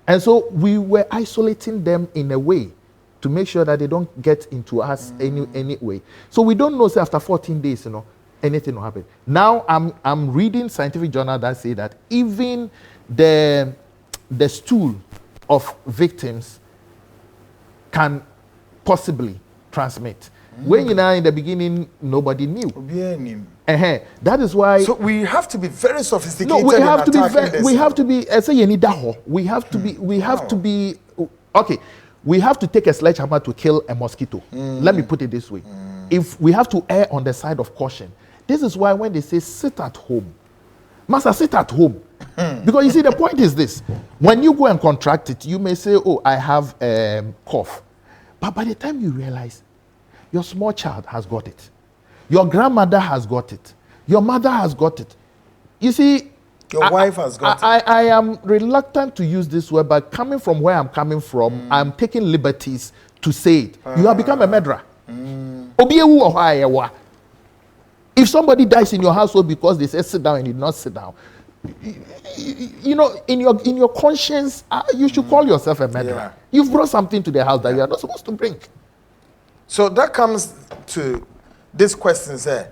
and so we were isolating them in a way to make sure that they don't get into us any way. So we don't know, say after 14 days, you know, anything will happen. Now I'm reading scientific journal that say that even the stool of victims can possibly transmit. When you know in the beginning, nobody knew. That is why. So we have to be very sophisticated. No, we have to be. We have to be. Say you need that. We have to be. We have to be. Okay. We have to take a sledgehammer to kill a mosquito. Let me put it this way. If we have to err on the side of caution, this is why when they say sit at home, master, sit at home. Because you see, the point is this. When you go and contract it, you may say, oh, I have cough. But by the time you realize, your small child has got it. Your grandmother has got it. Your mother has got it. You see, your wife has got it. I am reluctant to use this word, but coming from where I'm coming from, I'm taking liberties to say it. You have become a murderer. If somebody dies in your household because they say sit down and you did not sit down, you know, in your conscience, you should call yourself a murderer. Yeah. You've brought something to the house that you are not supposed to bring. So that comes to this question, sir.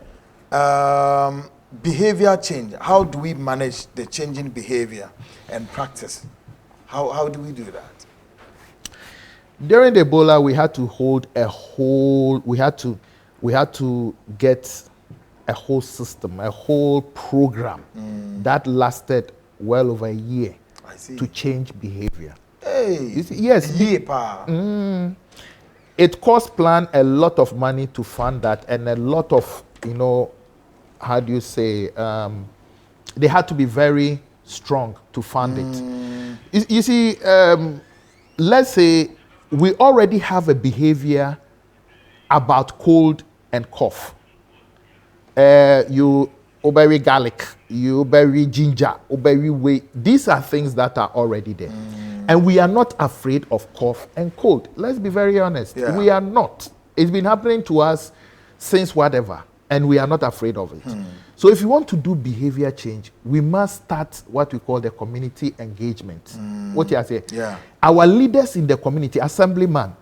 Behavior change. How do we manage the changing behavior and practice? How do we do that? During the Ebola, we had to get a whole system, a whole program that lasted well over a year to change behavior. Hey, you see, yes. It cost plan a lot of money to fund that, and a lot of, you know, how do you say, they had to be very strong to fund it. You see, let's say we already have a behavior about cold and cough. You obey garlic, you obey ginger, obey whey. These are things that are already there. And we are not afraid of cough and cold. Let's be very honest. Yeah. We are not. It's been happening to us since whatever. And we are not afraid of it. So if you want to do behavior change, we must start what we call the community engagement. What you say? Yeah. Our leaders in the community, assemblyman,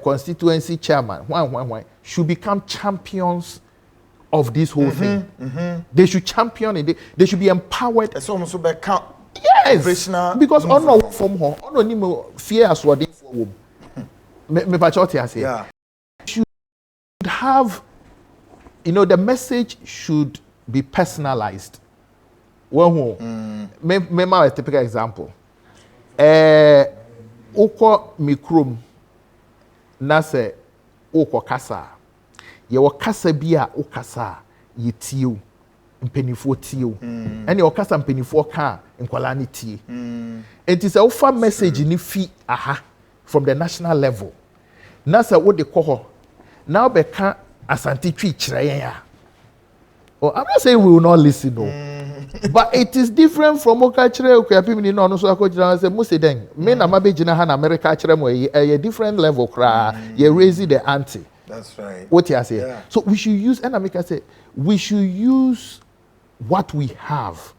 constituency chairman, should become champions of this whole thing. They should champion it. They should be empowered. It's almost like count. Yes, because honor from her, honor ni fear as what they for yeah. Should have, you know, the message should be personalized. One a typical example. Oko mikrom na se oko kasa. Ye wo kasa bia okasa ye tio mpenifo tio. Ene okasa mpenifo ka nkwala ni tie. It is a offer message ni fi from the national level. Na se wo de koho. Now be ka asante twi kire ya. Oh, I'm not saying we will not listen, no. But it is different from okachire okapimi no so akojira say mo say den me na mabegina ha na America kire mo a different level kra ye raise the ante. That's right. What you say? Yeah. So we should use, and America say we should use what we have.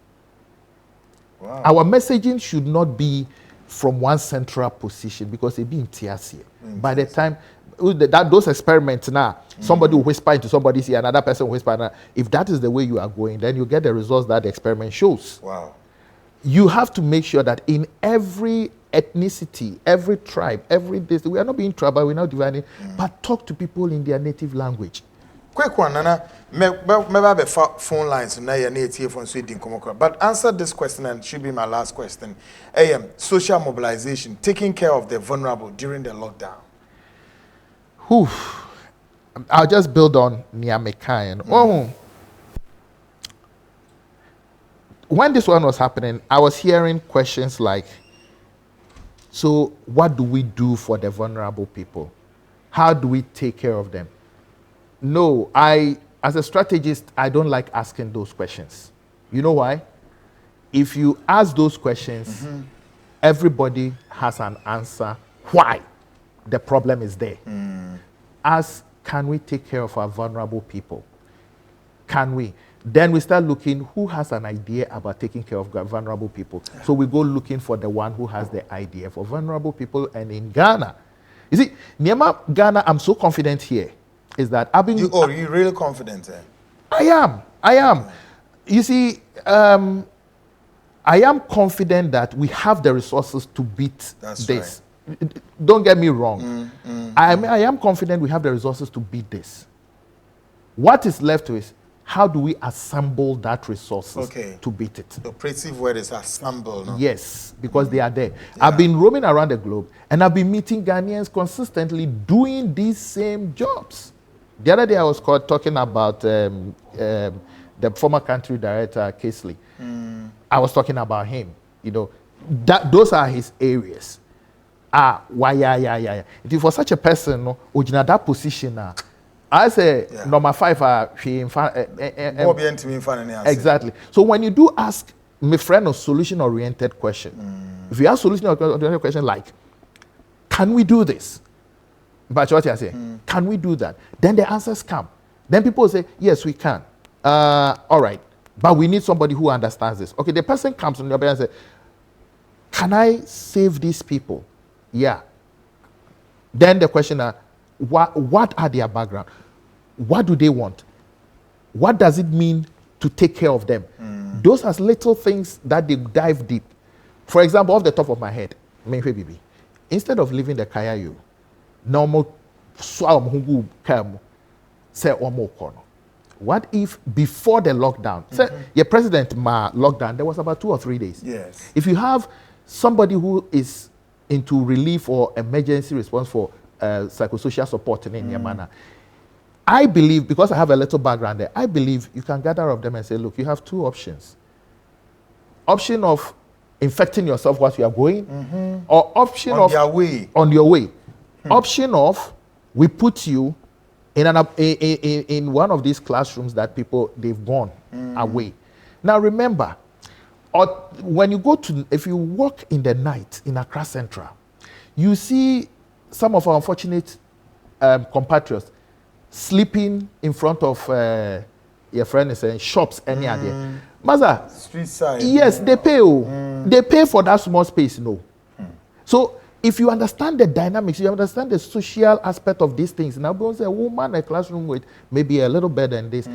Wow. Our messaging should not be from one central position because it be in TSC. By the time those experiments now, somebody will whisper into somebody's ear, another person will whisper. If that is the way you are going, then you get the results that the experiment shows. Wow. You have to make sure that in every ethnicity, every tribe, every this, we are not being tribal, we're not dividing, but talk to people in their native language. Quick one, Nana. Maybe phone lines now you're native from Sweden. But answer this question and should be my last question. Social mobilization, taking care of the vulnerable during the lockdown. Whew. I'll just build on Niamekai. When this one was happening, I was hearing questions like, so what do we do for the vulnerable people? How do we take care of them? No, as a strategist, I don't like asking those questions. You know why? If you ask those questions, everybody has an answer why the problem is there. As can we take care of our vulnerable people? Can we? Then we start looking who has an idea about taking care of vulnerable people. So we go looking for the one who has the idea for vulnerable people. And in Ghana, you see, Niama Ghana, I'm so confident here. Is that I've been? You're really confident? I am. You see, I am confident that we have the resources to beat this. Right. Don't get me wrong. I am confident we have the resources to beat this. What is left to is how do we assemble that resources to beat it? The operative word is assemble. No? Yes, because they are there. Yeah. I've been roaming around the globe and I've been meeting Ghanaians consistently doing these same jobs. The other day I was talking about the former country director, Casely. I was talking about him. You know, those are his areas. For such a person, no, that position, I say number 5 exactly. So when you do ask my friend a solution-oriented question, if you ask solution-oriented question like, can we do this? But what I say, can we do that? Then the answers come. Then people say, yes, we can. All right, but we need somebody who understands this. Okay, the person comes on your bed and says, can I save these people? Yeah. Then the question, what are their background? What do they want? What does it mean to take care of them? Those are little things that they dive deep. For example, off the top of my head, instead of leaving the Kayayu, normal what if before the lockdown, say your president lockdown, there was about 2 or 3 days. Yes. If you have somebody who is into relief or emergency response for psychosocial support in your manner, I believe, because I have a little background there, I believe you can gather of them and say, look, you have 2 options. Option of infecting yourself whilst you are going, or option on your way. Option of we put you in one of these classrooms that they've gone away. Now remember, when you if you walk in the night in Accra Central, you see some of our unfortunate compatriots sleeping in front of your friend is saying shops any idea. Maza, street side. Yes, they pay. They pay for that small space. No. So if you understand the dynamics, you understand the social aspect of these things. Now, going to say a woman in a classroom with maybe a little better than this,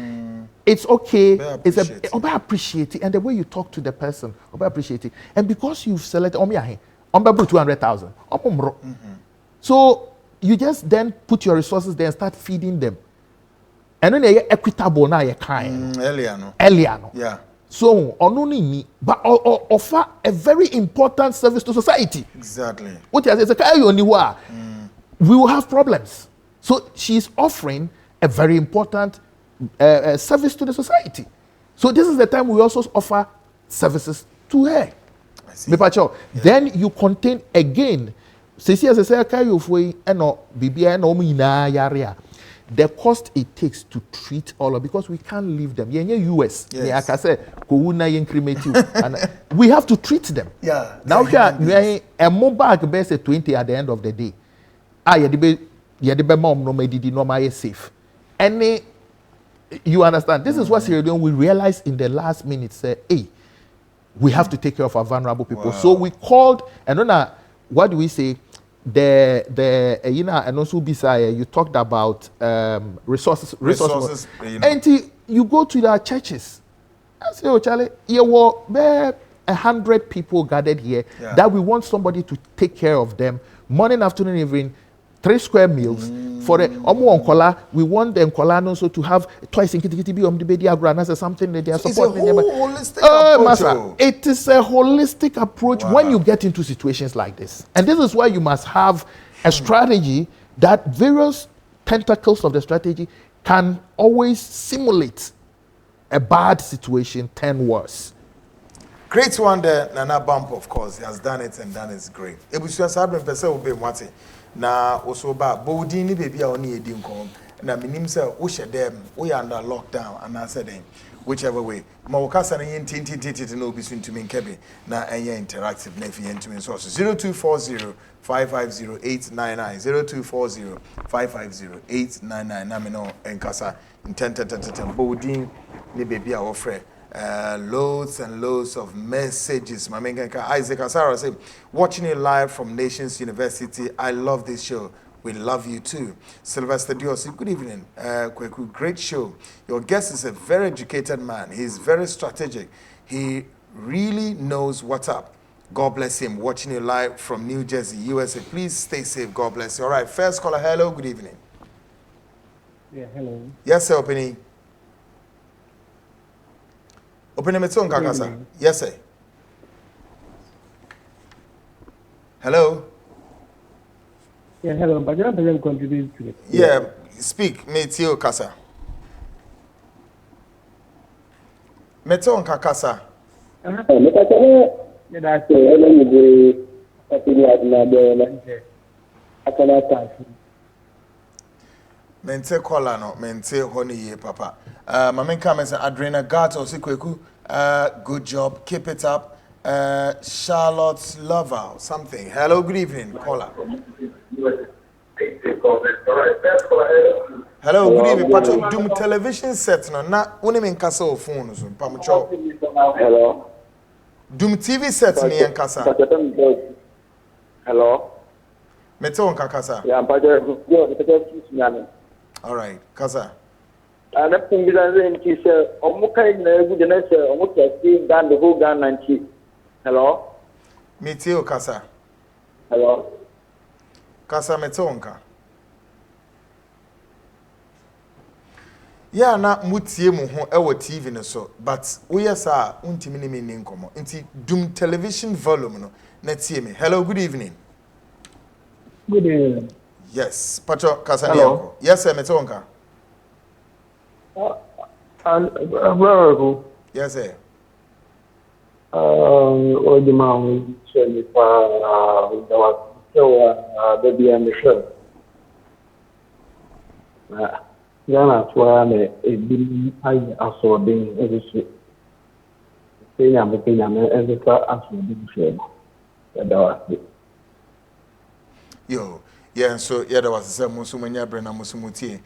it's okay. It's appreciate it, and the way you talk to the person, appreciate it. And because you've selected 200,000, so you just then put your resources there and start feeding them. And then you're equitable now. You're kind. Earlier, yeah. So, but offer a very important service to society. Exactly. What is it? We will have problems. So she's offering a very important service to the society. So this is the time we also offer services to her. I see. Then you contain again. The cost it takes to treat all of, because we can't leave them. Yeah, US. Yes. We have to treat them. Yeah. Now here a mobile base 20 at the end of the day. Safe. And you understand? This is what Sierra Leone we realized in the last minute. Say, hey, we have to take care of our vulnerable people. Wow. So we called, and then what do we say? And also beside you talked about resources. And you go to the churches. I say, oh Charlie, you were 100 people gathered here that we want somebody to take care of them morning, afternoon, evening, 3 square meals, for the omo onkola, we want the onkola also to have twice in kitty be the baby agro and something that they are supporting. It's a whole holistic approach. Massa, it is a holistic approach when you get into situations like this. And this is why you must have a strategy that various tentacles of the strategy can always simulate a bad situation 10 worse. Great one there, Nana Bampoe, of course, he has done it and done it great. Ebusuas Abram Pese will be wate. Na also ba bodi ni baby a oni edi nkom. Na minim say wo hye dem, we are under lockdown and I said them whichever way. Ma wo kasa na yin tinti na obi suntumi nkebe na enye interactive na fi yentumi so 0240 550899 0240 550899 na me no enkasa intentententen bodi ni baby a wo frɛ loads and loads of messages. My main Isaac Asara say, watching it live from Nations University. I love this show. We love you too. Sylvester Diosi, good evening. Kweku, great show. Your guest is a very educated man. He's very strategic. He really knows what's up. God bless him. Watching you live from New Jersey, USA. Please stay safe. God bless you. All right, first caller. Hello, good evening. Yeah, hello. Yes, sir, Opening. Open the phone, Kakasa. Yes, sir. Hello. Yeah, hello. But you're not contribute to it. Yeah, speak. Metio Kasa. Meton Kakasa. Mente kola no, mente honey ye papa. Mamen come and say Adrena Gato Sikweku. Good job. Keep it up. Charlotte Lover, something. Hello, good evening, caller. Hello, good evening. Pato Doom television set no na woni men kasa o phone so pamucho. Hello. Doom TV set ni en kasa. Hello. Meto on kakasa. Yeah, Pato yo, all right, kasa. And that thing is Omuka na egu de na say Omuka see down the whole Ghana and hello. Meteo kasa. Hello. Kasa meto onka. Yeah, na mutie mu ho e wo TV no so, but we yes a untimi ni me nkomo. Nti Doom television volume no na tie me. Hello, good evening. Good evening. Yes, Pacho kasa ni yako. Yes, sir, meto onka. Bravo. Yes, sir. All the man we so baby and the show. Ghana where a big I also being every shit. Kenya every car actually shame. That was Yo, yeah, so yeah, there was some Musumanya Brena Musumuti.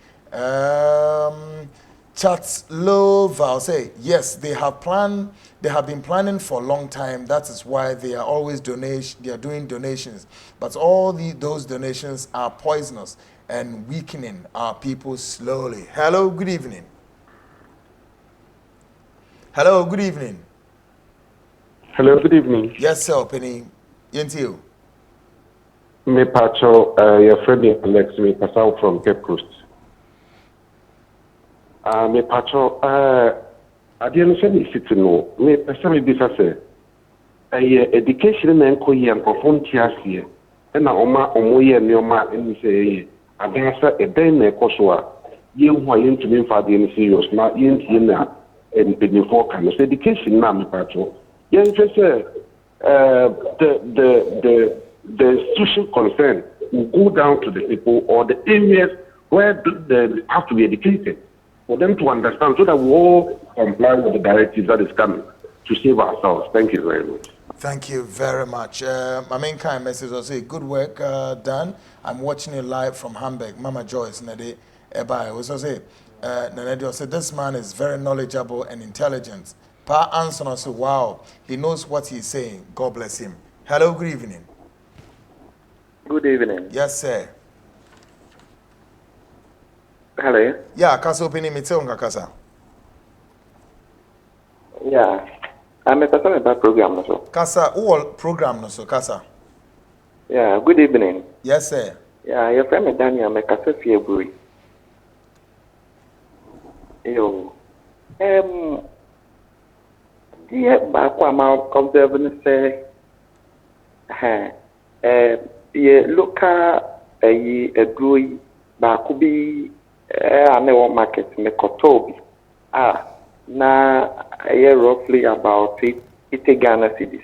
Chat Love, I'll say, yes, they have been planning for a long time. That is why they are always they are doing donations. But all those donations are poisonous and weakening our people slowly. Hello, good evening. Hello, good evening. Hello, good evening. Yes, sir, Penny. Yentio. Me Pacho, your friend Alex, me Pasau from Cape Coast. Me Pacho, I didn't say it's no. Me personally, this education and co and perform here. And now, Omoya and Yoma, and say, I guess a day in a Kosua. You who are into me for the serious, not in Tina and before kind of education now, me Pacho. Yeah, just the institution concerned will go down to the people or the areas where they have to be educated for them to understand so that we all comply with the directives that is coming to save ourselves. Thank you very much. Thank you very much. My main kind message was say good work done. I'm watching you live from Hamburg. Mama Joyce Nede Ebai was say Nede said this man is very knowledgeable and intelligent. Pa Anson also wow, he knows what he's saying. God bless him. Hello, good evening. Good evening. Yes, sir. Hello. Yeah, kasa opening me tell kasa. Yeah. I'm a person about program also. Kasa all program no so kasa. Yeah, good evening. Yes, sir. Yeah, your friend Daniel make a February. Yo. Dear Bakwama observing say, ye local a growing Bakubi a market me kotobi. Na roughly about 80 Ghana cedis.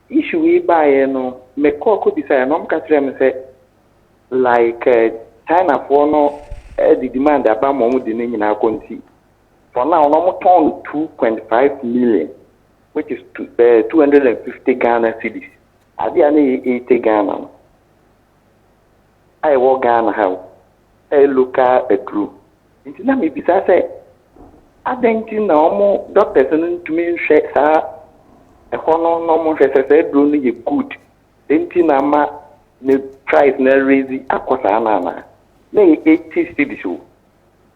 Issue we buy no me could decide no me say like China for no the demand about more than in our country. For now, no more 2.5 million, which is 250 Ghana cedis. I didn't 80 Ghana. I work Ghana how a local a crew. It's not me because I say I think no doctors and to me share a honor no more say only good. Then Tinama the price na raise akwasa na 80 cedis.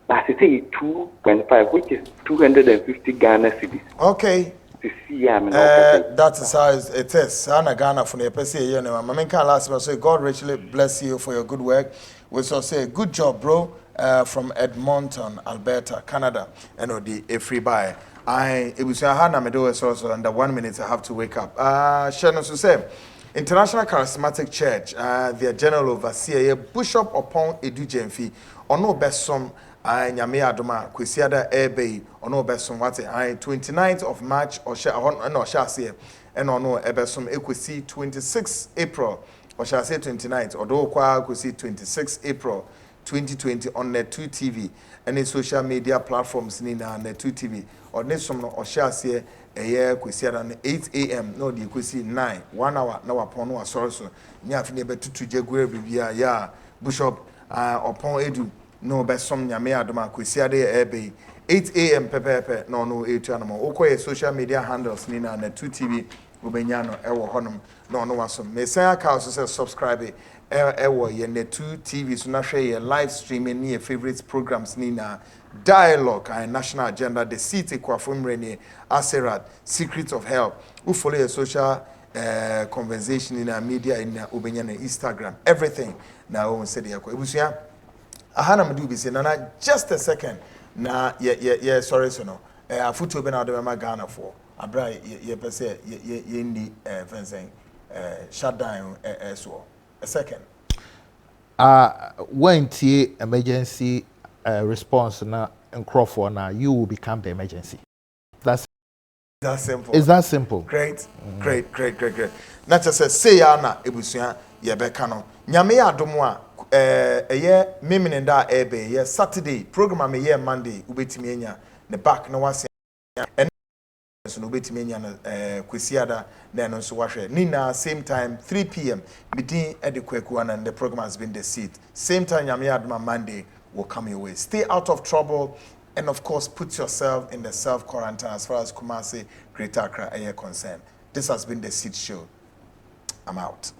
That's say 2.5, which is 250 Ghana cedis. Okay. That is how it is. Anna Ghana from the PCA, you know, my can last say God richly bless you for your good work. We so say good job, bro. From Edmonton, Alberta, Canada, and the free buy. It was a hand I do also under 1 minute. I have to wake up. Shannon so say International Charismatic Church, their general overseer, Bishop upon Edu Jemfi, or no best some. Nyame adoma kwesiada ebe ono besom wate 29th of March or shase and ono ebesom ekwesi 26 April or shase 29th odo kwa kwesi 26 April 2020 on Net2 TV and social media platforms ni na Net2 TV or nesom no shase eye kwesiada 8 a.m. no di kwesi 9 1 hour na wapon no asoro so nya afine betutu jegure bibia ya Bishop upon Edu no besom nyame adoma kwesiade ebe 8 a.m. pepepe no 8 anamo okoye social media handles ni na Net2 TV obenya no ewo honom no wasom mesan aka so say subscribe ewo ye Net2 TV so na hwe ye live streaming ni your favorite programs ni na dialogue and national agenda the city kwafomre ni aserat secret of help who follow your social conversation in our media in obenya na Instagram everything na o say dey akwa ebusia ahana mdu bi say na just a second na sorry so no afutu be na de ma Ghana for abra ye pese ye ndi fencing shutdown so a second when tie emergency response na Crawford na you will become the emergency. That's that simple. Is that simple? Great. Not just say ya na ebusia ye beka no nyame ya adomo a eye mimine nda ebe ye Saturday program me ye Monday ubetimi enya ne back na wase and so ubetimi enya na kwesiada na no so wahwe ni na same time 3 p.m. meeting edekweku and the program has been the seat same time nyame ya adomo Monday will come your way. Stay out of trouble and of course put yourself in the self quarantine as far as Kumasi Greater Accra are concerned. This has been the Seed Show. I'm out.